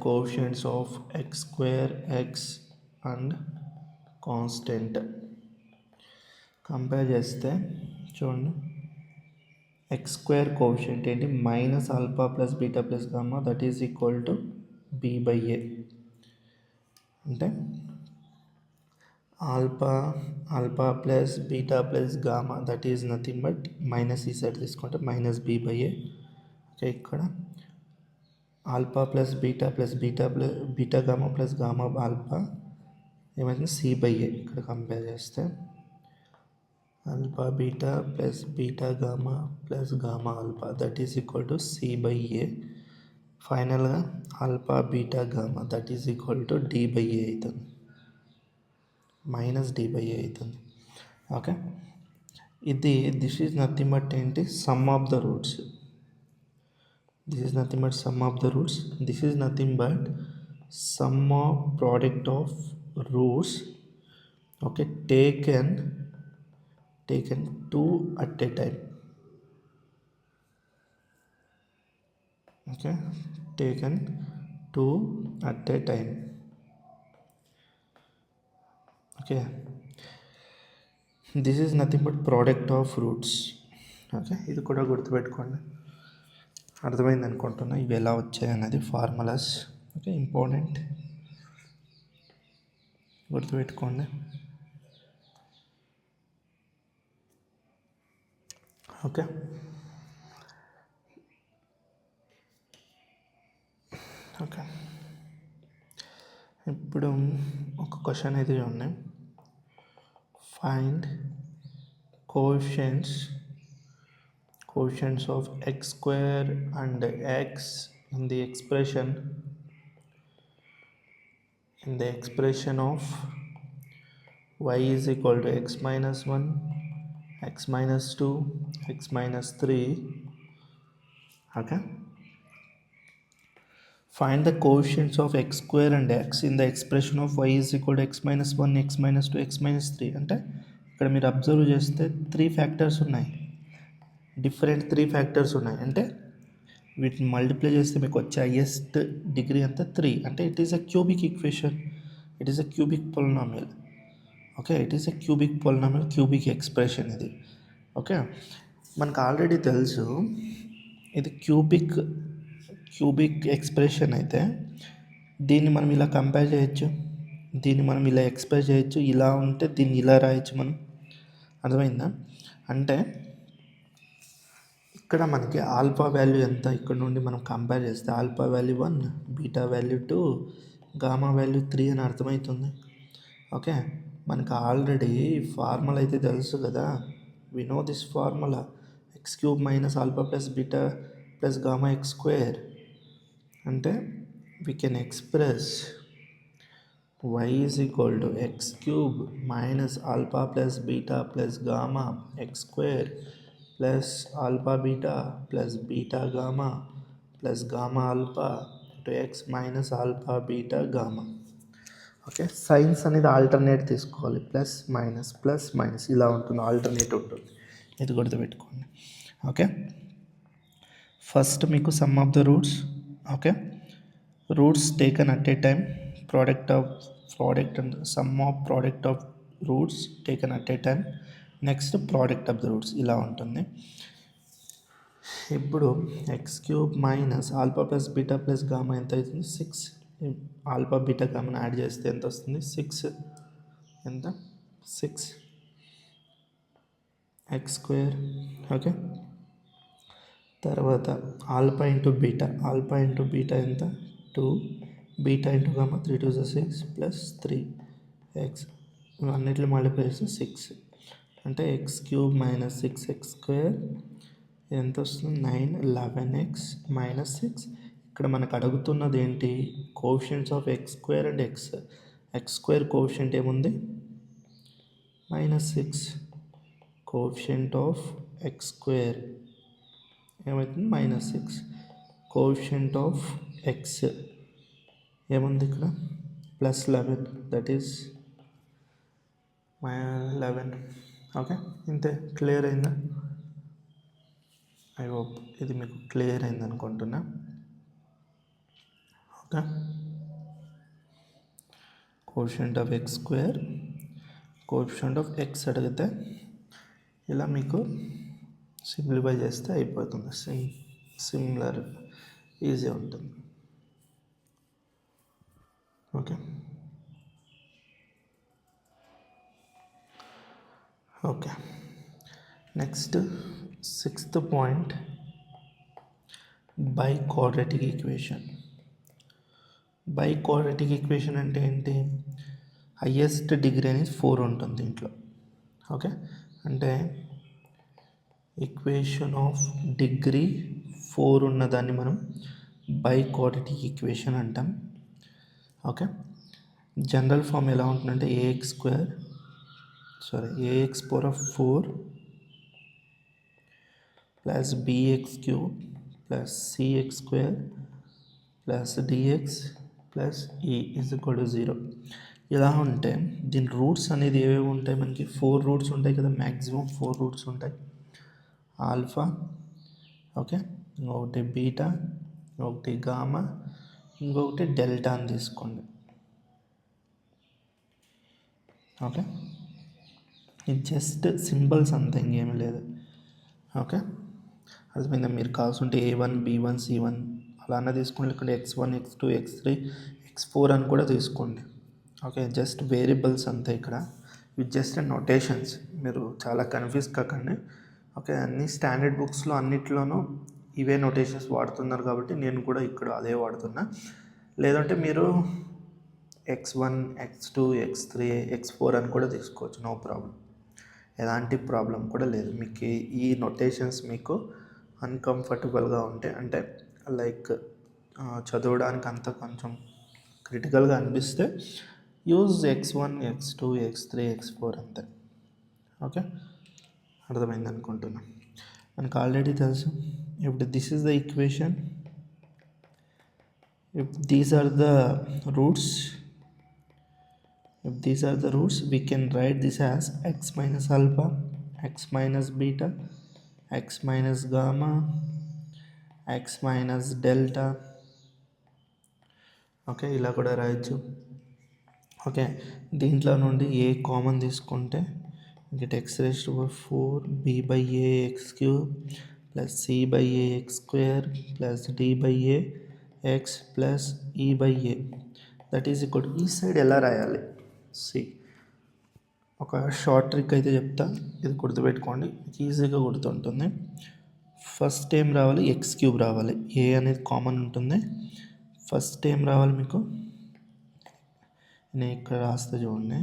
coefficients of X square X and constant compare చేస్తే చూడండి, X square coefficient ఏంటి, minus alpha plus beta plus gamma that is equal to B by A. అంటే alpha plus beta plus gamma that is nothing but minus, ఈ side తీసుకుంటే minus B by A. Okay, ఇక్కడ alpha plus beta gamma plus gamma alpha ఏమైంది C by A. ఇక్కడ compare చేస్తే alpha beta plus beta gamma plus gamma alpha that is equal to C by A. ఫైనల్గా alpha beta gamma that is equal to D by A అవుతుంది, minus D by A అవుతుంది. Okay, this is nothing but ఏంటి, sum of the roots. This is nothing but sum of the roots. This is nothing but sum of product of roots. Okay, taken 2 at a time. Okay, taken 2 at a time. Okay, this is nothing but product of roots. Okay, ఇది కూడా గుర్తుపెట్టుకోండి. అర్థమైంది అనుకుంటున్నా ఇవి ఎలా వచ్చాయి అన్నది formulas. Okay, important, గుర్తుపెట్టుకోండి. ఓకే, ఓకే, ఇప్పుడు ఒక క్వశ్చన్ అయితే చూడండి. Find coefficients of X square and X in the expression of y is equal to x minus 1, x minus 2, x minus 3. Okay, find the coefficients of x square and x in the expression of y is equal to x minus 1, x minus 2, x minus 3. అంటే ఇక్కడ మీరు observe చేస్తే 3 factors ఉన్నాయి, different 3 factors ఉన్నాయి. అంటే వీటిని multiply చేస్తే మీకు వచ్చే హైయెస్ట్ డిగ్రీ అంతా 3. అంటే it is a cubic equation, it is a cubic polynomial. Okay, it is a cubic polynomial, cubic expression ఇది. ఓకే, మనకు ఆల్రెడీ తెలుసు ఇది క్యూబిక్ ఎక్స్ప్రెషన్ అయితే దీన్ని మనం ఇలా కంపేర్ చేయొచ్చు, దీన్ని మనం ఇలా ఎక్స్ప్రెస్ చేయొచ్చు, ఇలా ఉంటే దీన్ని ఇలా రాయొచ్చు మనం. అర్థమైందా? అంటే ఇక్కడ మనకి ఆల్ఫా వాల్యూ ఎంత, ఇక్కడ నుండి మనం కంపేర్ చేస్తే alpha value 1, beta value 2, gamma value 3 అని అర్థమవుతుంది. ఓకే, మనకు ఆల్రెడీ ఫార్ములా అయితే తెలుసు కదా, we know this formula, X cube minus alpha plus beta plus gamma X square. అంటే we can express y is equal to x cube minus alpha plus beta plus gamma x square plus alpha beta plus beta gamma plus gamma alpha to x minus alpha beta gamma. Okay, science అనేది alternate తీసుకోవాలి, plus minus ఇలా ఉంటుంది, alternate ఉంటుంది, ఇది గుర్తుపెట్టుకోండి. Okay, first మీకు some of the roots. Okay, roots taken at a time, product and sum of product of roots taken at a time, next product of the roots ఇలా ఉంటుంది. ఇప్పుడు X cube minus alpha plus beta plus gamma ఎంత అవుతుంది? 6. Alpha beta గామాను add చేస్తే ఎంత వస్తుంది? 6. ఎంత? 6 X square. Okay, తర్వాత ఆల్ఫా ఇంటూ బీటా ఎంత? 2, beta into gamma 3 2 6 plus 3 X, ఇవన్నిట్లో మల్టిప్లై చేస్తే 6, అంటే X cube minus 6 X square ఎంత వస్తుంది? 9 11x మైనస్ 6. ఇక్కడ మనకు అడుగుతున్నది ఏంటి? Coefficients of X square and X square coefficient ఏముంది? -6. కోఎఫిషియంట్ ఆఫ్ ఎక్స్ స్క్వేర్ ఏమవుతుంది? -6. కోఎఫిషియంట్ ఆఫ్ ఎక్స్ ఏముంది ఇక్కడ? +11, దట్ ఈస్ -11. ఓకే, ఇంతే. క్లియర్ అయిందా? ఐ హోప్ ఇది మీకు క్లియర్ అయింది అనుకుంటున్నా. Okay, coefficient of X square, coefficient of X అడిగితే ఇలా మీకు సింప్లిఫై చేస్తే అయిపోతుంది. సిమిలర్ ఈజీ ఉంటుంది. Okay okay next 6th point, by quadratic equation. By quadratic equation అంటే ఏంటి? హయ్యెస్ట్ డిగ్రీ అనేది 4 ఉంటుంది దీంట్లో. ఓకే, అంటే ఈక్వేషన్ ఆఫ్ డిగ్రీ 4 ఉన్నదాన్ని మనం బై క్వాడ్రాటిక్ ఈక్వేషన్ అంటాం. ఓకే, జనరల్ ఫామ్ ఎలా ఉంటుందంటే A X power of 4 plus B X cube plus C X square plus D X plus E is equal to 0. ఇలా ఉంటే దీని రూట్స్ అనేది ఏవేవి ఉంటాయి? మనకి 4 రూట్స్ ఉంటాయి కదా, మ్యాక్సిమం 4 రూట్స్ ఉంటాయి. ఆల్ఫా, ఓకే, ఇంకొకటి బీటా, ఇంకొకటి గామా, ఇంకొకటి డెల్టా అని తీసుకోండి. ఓకే, ఇది జస్ట్ సింబల్స్ అంతే, ఇంకేమీ లేదు. ఓకే, అర్థమైందా? మీరు కావాల్సింటే A1 B1 C1 అలానే తీసుకోండి, ఇక్కడ X1 X2 X3 X4 అని కూడా తీసుకోండి. ఓకే, జస్ట్ వేరియబుల్స్ అంతే ఇక్కడ, విత్ జస్ట్ నోటేషన్స్. మీరు చాలా కన్ఫ్యూజ్ కాకండి. ఓకే, అన్ని స్టాండర్డ్ బుక్స్లో అన్నిట్లోనూ ఇవే నోటేషన్స్ వాడుతున్నారు కాబట్టి నేను కూడా ఇక్కడ అదే వాడుతున్నా. లేదంటే మీరు X1 X2 X3 X4 అని కూడా తీసుకోవచ్చు, నో ప్రాబ్లం. ఎలాంటి ప్రాబ్లం కూడా లేదు. మీకు ఈ నొటేషన్స్ మీకు అన్కంఫర్టబుల్గా ఉంటే, అంటే లైక్ చదవడానికి అంత కొంచెం క్రిటికల్గా అనిపిస్తే use X1 X2 X3 X4 అంతే. ఓకే, అర్థమైంది అనుకుంటున్నా. మనకు ఆల్రెడీ తెలుసు. ఇప్పుడు this is the equation. If these are the roots, we can write this as x minus alpha, x minus beta, x minus gamma, x minus delta. Okay, ఇలా కూడా రాయొచ్చు. Okay, దీంట్లో నుండి ఏ కామన్ తీసుకుంటే get x raised to 4 b by a x cube plus c by a x square plus d by a x plus e by a, that is equal to, ఈ side ఎలా రాయాలి? ఒక short trick అయితే చెప్తా, ఇది గుర్తుపెట్టుకోండి, ఈజీగా గుర్తుంటుంది. ఫస్ట్ ఏం రావాలి? ఎక్స్ క్యూబ్ రావాలి. ఏ అనేది కామన్ ఉంటుంది. ఫస్ట్ ఏం రావాలి మీకు? నేను ఇక్కడ రాస్తే చూడండి.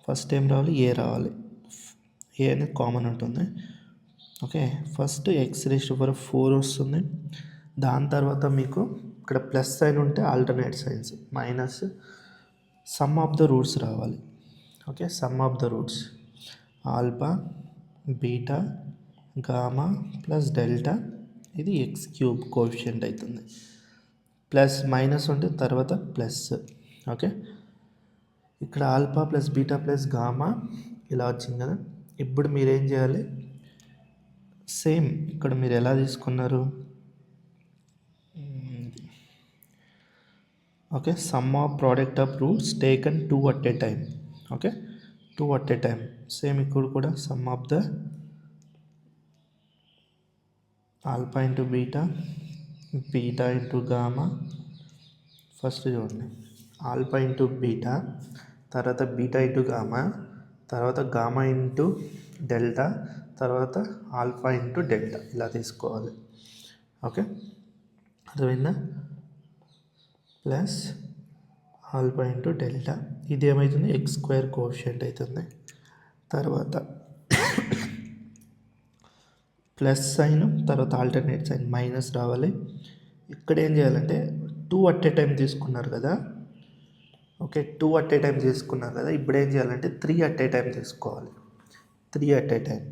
ఫస్ట్ ఏం రావాలి? ఏ రావాలి. ఏ అనేది కామన్ ఉంటుంది. Okay, first X raise to power 4 వస్తుంది. దాని తర్వాత మీకు ఇక్కడ ప్లస్ సైన్ ఉంటే alternate signs minus, sum of the roots రావాలి. Okay, sum of the roots alpha beta gamma plus delta, ఇది ఎక్స్ క్యూబ్ కోఎఫిషియంట్ అవుతుంది. ప్లస్ మైనస్ ఉంటే తర్వాత ప్లస్. ఓకే, ఇక్కడ alpha plus beta plus gamma ఇలా వచ్చింది కదా. ఇప్పుడు మీరేం చేయాలి? సేమ్ ఇక్కడ మీరు ఎలా తీసుకున్నారు? Okay, sum of product of roots taken 2 at a time. Okay, 2 at a time. Same ఇక్కడ కూడా some of the alpha into beta, beta into gamma. First చూడండి, ఆల్ఫా ఇంటూ బీటా, తర్వాత బీటా ఇంటూ గామా, తర్వాత gamma into delta, తర్వాత alpha into delta, ఇలా తీసుకోవాలి. Okay, అర్థమైందా? Plus alpha into delta, ఇది ఏమవుతుంది ఎక్స్ స్క్వేర్ కోఎఫిషియంట్ అవుతుంది. తర్వాత ప్లస్ సైన్, తర్వాత ఆల్టర్నేట్ సైన్ మైనస్ రావాలి. ఇక్కడ ఏం చేయాలంటే 2 at a టైం తీసుకున్నారు కదా, ఓకే 2 at a టైం తీసుకున్నారు కదా, ఇప్పుడు ఏం చేయాలంటే 3 at a టైం తీసుకోవాలి. 3 at a time.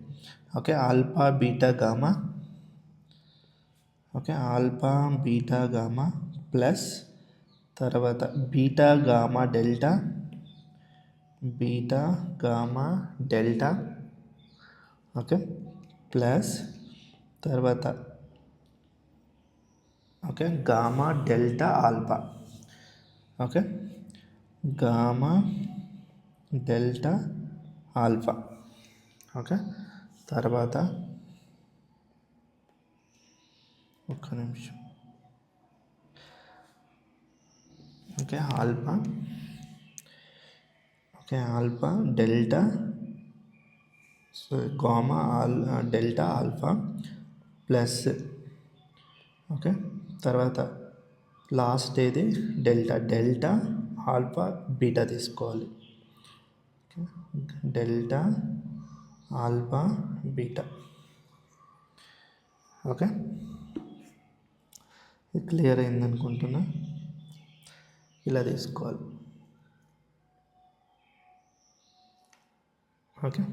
Okay, alpha beta gamma, okay alpha beta gamma plus తర్వాత beta gamma delta, beta gamma delta, okay plus తర్వాత okay gamma delta alpha, okay gamma delta alpha, okay. తర్వాత ఒక్క నిమిషం, okay alpha, okay alpha delta, so gamma delta alpha plus, okay తర్వాత last ఏది delta, delta alpha beta తీసుకోవాలి. Delta alpha beta, okay ఇది clear అయింది అనుకుంటున్నా. ఇలా తీసుకోవాలి. ఓకే,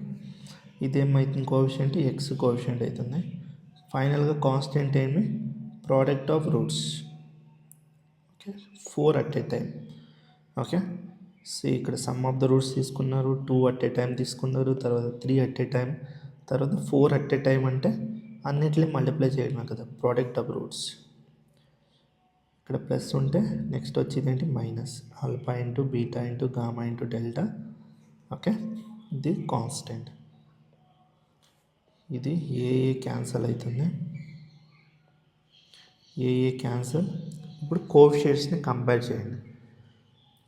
ఇదేమైతుంది కోఎఫిషియంట్ ఎక్స్ కోఎఫిషియంట్ అవుతుంది. ఫైనల్గా కాన్స్టెంట్ ఏమి product of roots, okay 4 at a time. Okay, so ఇక్కడ సమ్ ఆఫ్ ద రూట్స్ తీసుకున్నారు, 2 at a టైం తీసుకున్నారు, తర్వాత 3 at a టైం, తర్వాత 4 at a టైం. అంటే అన్నిటిని మల్టిప్లై చేయడమే కదా ప్రోడక్ట్ ఆఫ్ రూట్స్. ఇక్కడ ప్లస్ ఉంటే నెక్స్ట్ వచ్చేది ఏంటి minus, alpha into beta into gamma into delta, okay ఇది కాన్స్టెంట్. ఇది ఏ క్యాన్సల్ అవుతుంది, ఏ క్యాన్సల్. ఇప్పుడు కోఎఫిషియంట్స్ని కంపేర్ చేయండి.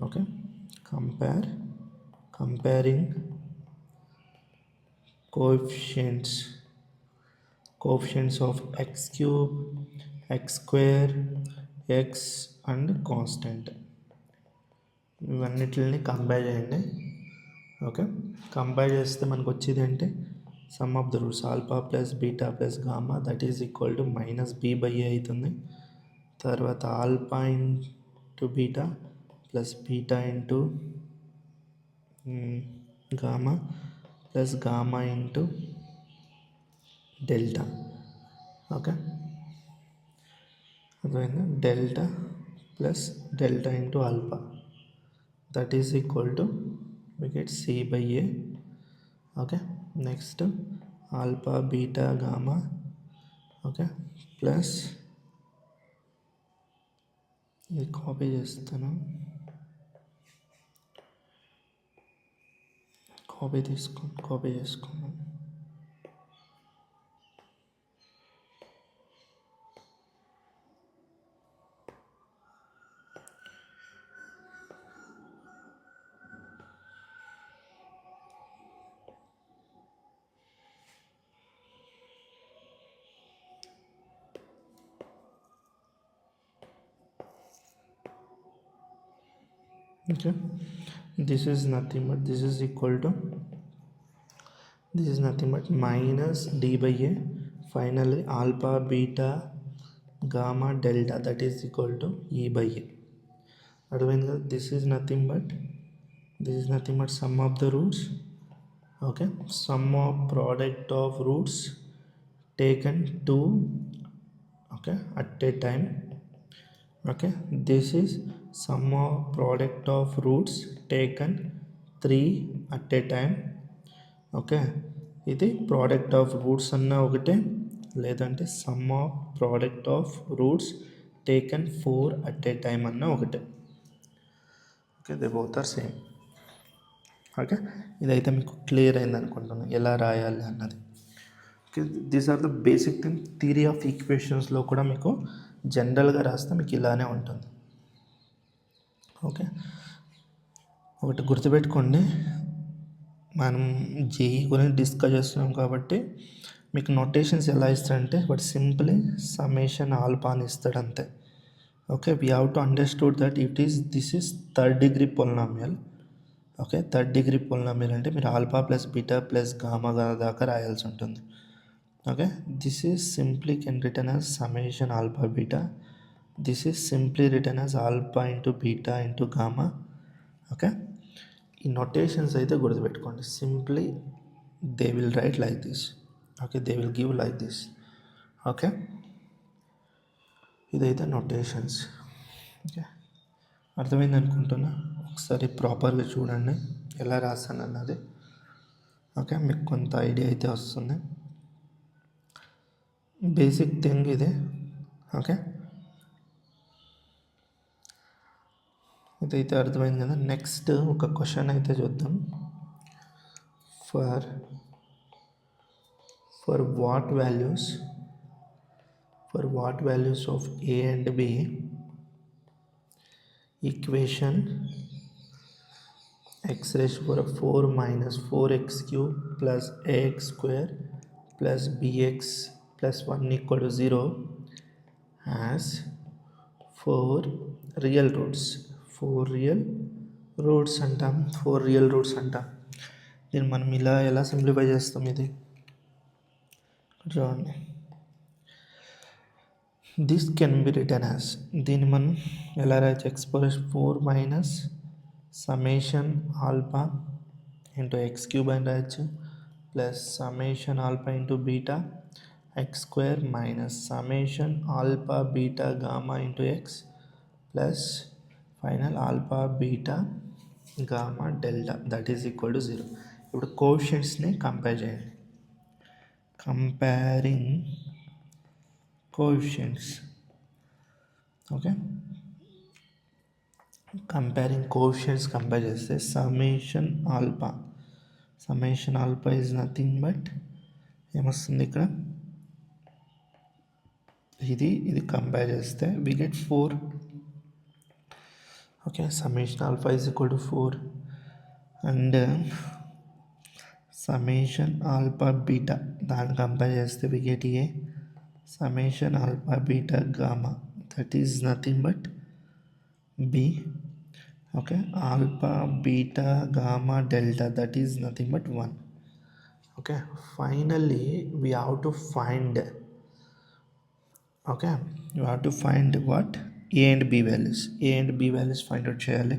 Okay, comparing coefficients of X cube, X square, X and constant, ఇవన్నిటిని కంపేర్ చేయండి. ఓకే, కంపేర్ చేస్తే మనకు వచ్చేది అంటే sum of the roots alpha plus beta plus gamma that is equal to minus B by A అవుతుంది. తర్వాత alpha into beta plus beta into gamma plus gamma into delta, okay అర్థమైందా, delta plus delta into alpha that is equal to we get C by A. Okay, next alpha beta gamma, okay plus ఇది copy చేస్తాను, copy చేసుకున్నాను. Okay, this is nothing but minus d by a, finally alpha beta gamma delta that is equal to e by a. Advanced, this is nothing but sum of the roots, okay sum of product of roots taken 2 okay at a time. Okay, this is sum of product of roots taken 3 at a time. Okay, ఇది product of roots అన్న ఒకటే, లేదంటే sum of product of roots taken 4 at a time అన్న ఒకటే. Okay, they both are same. Okay, ఇదైతే మీకు clear అయింది అనుకుంటున్నాను ఎలా రాయాలి అన్నది. Okay, these are the basic thing. Theory of ఈక్వేషన్స్లో కూడా మీకు జనరల్గా రాస్తే మీకు ఇలానే ఉంటుంది. ఓకే, ఒకటి గుర్తుపెట్టుకోండి, మనం జేఈ గురించి డిస్కస్ చేస్తున్నాం కాబట్టి మీకు నోటేషన్స్ ఎలా ఇస్తాడంటే బట్ సింప్లీ సమ్మేషన్ ఆల్ఫా అని ఇస్తాడు అంతే. Okay, we have to understood that this is third degree polynomial. Okay, third degree polynomial అంటే మీరు alpha plus beta plus gamma దాకా రాయాల్సి ఉంటుంది. Okay, this is simply can return as summation alpha beta. This is simply return as alpha into beta into gamma. Okay, ఈ notations అయితే గుర్తుపెట్టుకోండి. Simply they will write like this. Okay, they will give like this. Okay, ఇదైతే notations. Okay, అర్థమైంది అనుకుంటున్నా. ఒకసారి ప్రాపర్గా చూడండి ఎలా రాస్తాను అన్నది. ఓకే, మీకు కొంత ఐడియా అయితే వస్తుంది. బేసిక్ థింగ్ ఇదే. ఓకే, ఇదైతే అర్థమైంది కదా. నెక్స్ట్ ఒక క్వశ్చన్ అయితే చూద్దాం. For what values of a and b equation x raised to power 4 minus 4x cube plus ax square plus bx plus 1 equal to 0 has 4 real roots అంటాం. 4 real roots అంటాం. దీన్ని మనం ఎలా సింప్లిఫై చేస్తాం? ఇది చూడండి, this can be written as, దీన్ని మనం ఎలా రాయచ్చు? X power 4 minus summation alpha into X cube అని రాయచ్చు, plus summation alpha into beta X square minus summation alpha beta gamma into X plus final alpha beta gamma delta that is equal to 0. ఇప్పుడు కోషియంట్స్ని compare చేయండి. Comparing coefficients. Okay, comparing coefficients compare చేస్తే summation alpha is nothing but ఏమొస్తుంది ఇక్కడ, ఇది compare చేస్తే we get 4. Okay, summation alpha is equal to 4 and summation alpha beta దాన్ని compare చేస్తే we get A summation alpha beta gamma that is nothing but b. Okay, alpha beta gamma delta that is nothing but 1. Okay, finally we have to find what a and b values find out cheyali.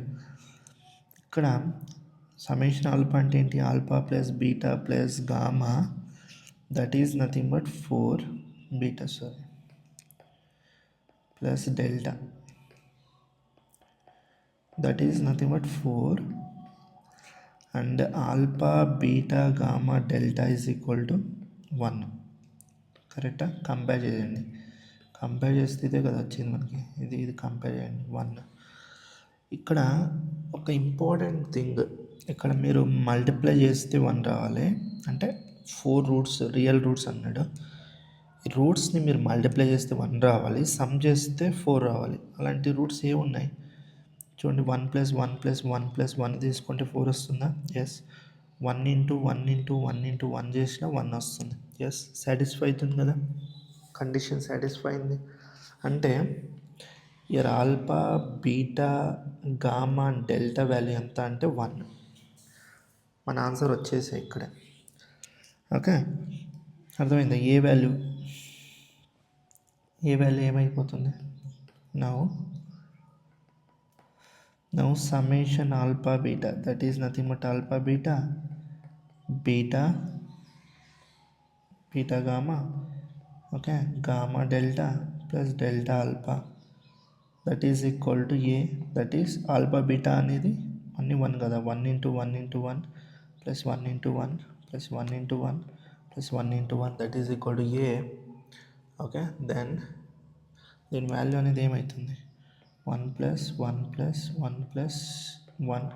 ikkada summation alpha ante enti, alpha plus beta plus gamma that is nothing but 4 beta plus delta that is nothing but 4 and alpha beta gamma delta is equal to 1. కరెక్టా? Compare చేయండి. Compare చేస్తే ఇదే కదా వచ్చింది మనకి. ఇది compare చేయండి 1. ఇక్కడ ఒక ఇంపార్టెంట్ థింగ్, ఇక్కడ మీరు మల్టిప్లై చేస్తే 1 రావాలి. అంటే 4 రూట్స్ రియల్ రూట్స్ అన్నాడు. ఈ రూట్స్ని మీరు మల్టిప్లై చేస్తే 1 రావాలి, సమ్ చేస్తే 4 రావాలి. అలాంటి రూట్స్ ఏ ఉన్నాయి చూడండి. 1 + 1 + 1 + 1 తీసుకుంటే 4 వస్తుందా? ఎస్. 1 × 1 × 1 × 1 చేసినా 1 వస్తుంది. ఎస్, సాటిస్ఫై అవుతుంది కదా, కండిషన్ సాటిస్ఫై అయింది. అంటే year alpha beta gamma delta value ఎంత అంటే 1. మన ఆన్సర్ వచ్చేసాయి ఇక్కడ. ఓకే, అర్థమైందా? ఏ వాల్యూ ఏమైపోతుంది? Now summation alpha beta that is nothing but alpha beta gamma, okay, gamma delta plus delta alpha that is equal to A. That is alpha beta అనేది అన్ని 1 కదా. 1 × 1 × 1 + 1 × 1 + 1 × 1 + 1 × 1 that is equal to A. Okay, then దీని value అనేది ఏమవుతుంది? 1 + 1 + 1 + 1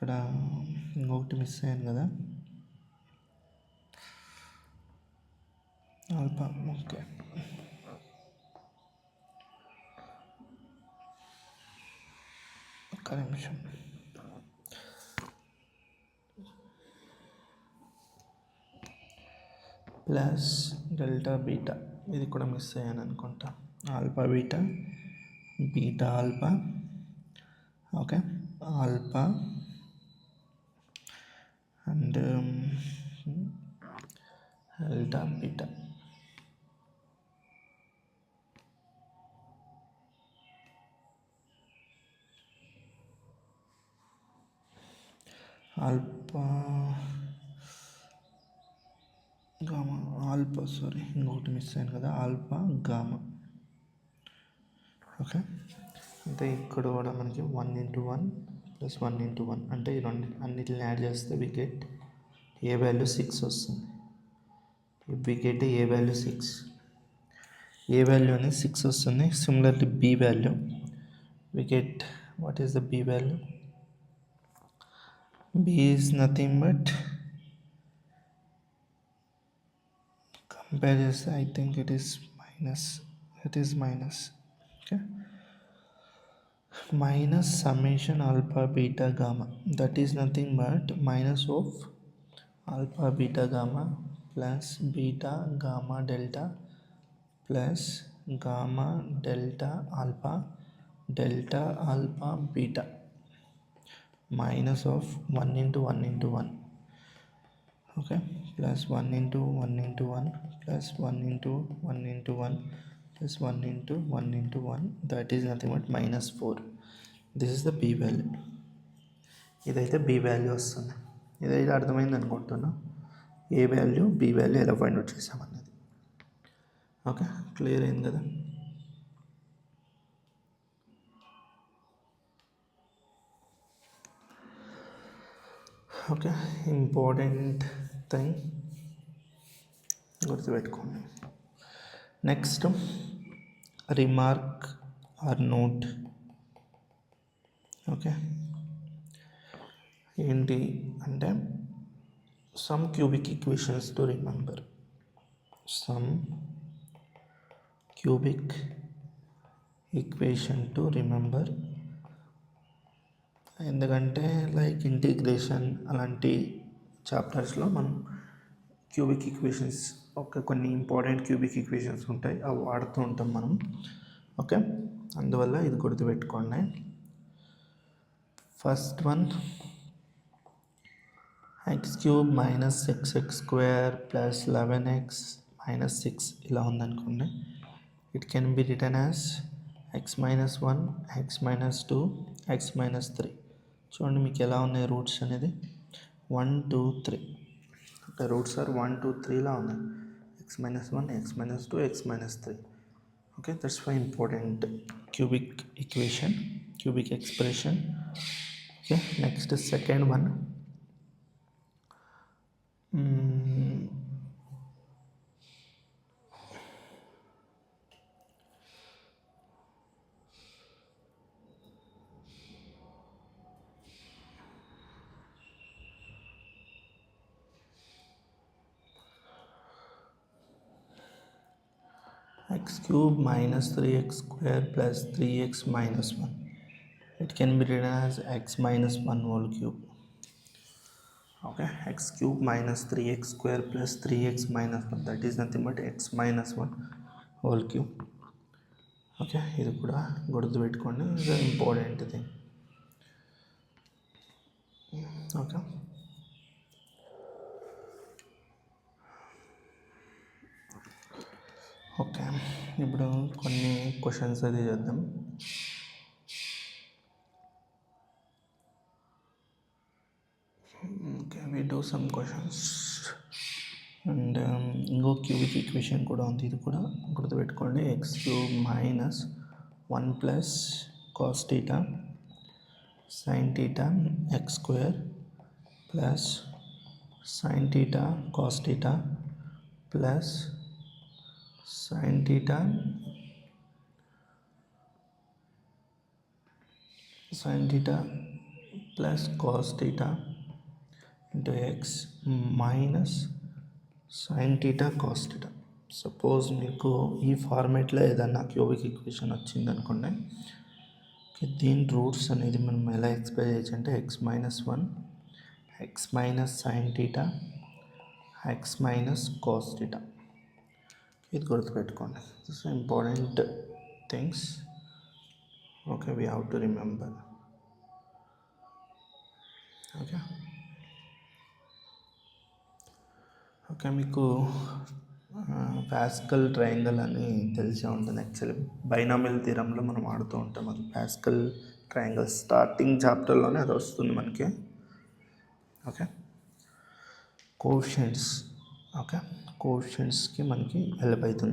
ఇక్కడ ఇంకొకటి miss అయ్యాను కదా, ఆల్ఫా. ఓకే, ఒక్క నిమిషం. ప్లస్ డెల్టా బీటా, ఇది కూడా మిస్ అయ్యాను అనుకుంటా. Alpha beta, beta alpha. Okay, alpha and delta beta. Alpha gamma, alpha sorry ఇంకొకటి మిస్ అయ్యాను కదా, ఆల్ఫా గామా. ఓకే, అంటే ఇక్కడ కూడా మనకి 1 × 1 + 1 × 1 అంటే ఈ రెండు అన్నిటిని యాడ్ చేస్తే వి గెట్ ఏ వాల్యూ 6 వస్తుంది. We get A value 6, A value అనేది 6 వస్తుంది. Similarly B value we get, what is the B value? B is nothing but, compare చేస్తే I think it is minus. Okay, minus summation alpha beta gamma, that is nothing but minus of alpha beta gamma plus beta gamma delta plus gamma delta alpha beta minus of 1 × 1 × 1. Okay, plus 1 × 1 × 1 plus 1 × 1 × 1 plus 1 × 1 × 1, that is nothing but -4. This is the B value. ఇదైతే B value వస్తుంది. ఇదైతే అర్థమైంది అనుకుంటున్నా, A value B value ఎలా find out చేసామన్నది. Okay, clear అయింది కదా. Okay, important thing గుర్తుపెట్టుకోండి. Next remark or note. Okay, ఏంటి అంటే some cubic equations to remember. Some cubic equation to remember. ఎందుకంటే లైక్ ఇంటిగ్రేషన్ అలాంటి చాప్టర్స్లో మనం క్యూబిక్ ఈక్వేషన్స్, కొన్ని ఇంపార్టెంట్ క్యూబిక్ ఈక్వేషన్స్ ఉంటాయి, అవి వాడుతూ ఉంటాం మనం. ఓకే, అందువల్ల ఇది గుర్తుపెట్టుకోండి. First one, x³ - xx² + 11x - 6 ఇలా ఉందనుకోండి. It can be written as x - 1, x - 2, x - 3. చూడండి మీకు ఎలా ఉన్నాయి రూట్స్ అనేది, 1 2 3. అంటే రూట్స్ ఆర్ 1 2 3లా ఉన్నాయి, x - 1, x - 2, x - 3. Okay, that's why important cubic equation, cubic expression. Okay, next second one, x³ - 3x² + 3x - 1. It can be written as x - 1 whole cube. Okay, x³ - 3x² + 3x - 1, that is nothing but x - 1 whole cube. Okay, ఇది కూడా గుర్తుపెట్టుకోండి, ఇది important thing. Okay, okay, ఇప్పుడు కొన్ని questions అది చేద్దాం. Okay, we do some questions. And ఇంకో cubic equation కూడా ఉంది, ఇది కూడా గుర్తుపెట్టుకోండి. x³ - 1 + cos θ sin θ x² + sin θ cos θ plus sin θ plus cos theta into X minus sine theta cos theta. Suppose మీకు ఈ ఫార్మేట్లో ఏదన్నా క్యూబిక్ ఈక్వేషన్ వచ్చింది అనుకోండి, దీని రూట్స్ అనేది మనం ఎలా ఎక్స్ప్రెస్ చేయొచ్చు అంటే X minus 1 X minus sine theta X minus cos theta. ఇది గుర్తుపెట్టుకోండి. This important things. Okay, we have to remember. Okay okay మీకు పాస్కల్ ట్రయాంగిల్ అని తెలిసే ఉంటుంది. యాక్చువల్లీ బైనామియల్ థియరంలో మనం ఆడుతూ ఉంటాం. అది పాస్కల్ ట్రయాంగిల్ స్టార్టింగ్ చాప్టర్లోనే అది వస్తుంది మనకి. Okay, coefficients. ఓకే, కోఎఫిషియంట్స్కి మనకి హెల్ప్ అవుతుంది.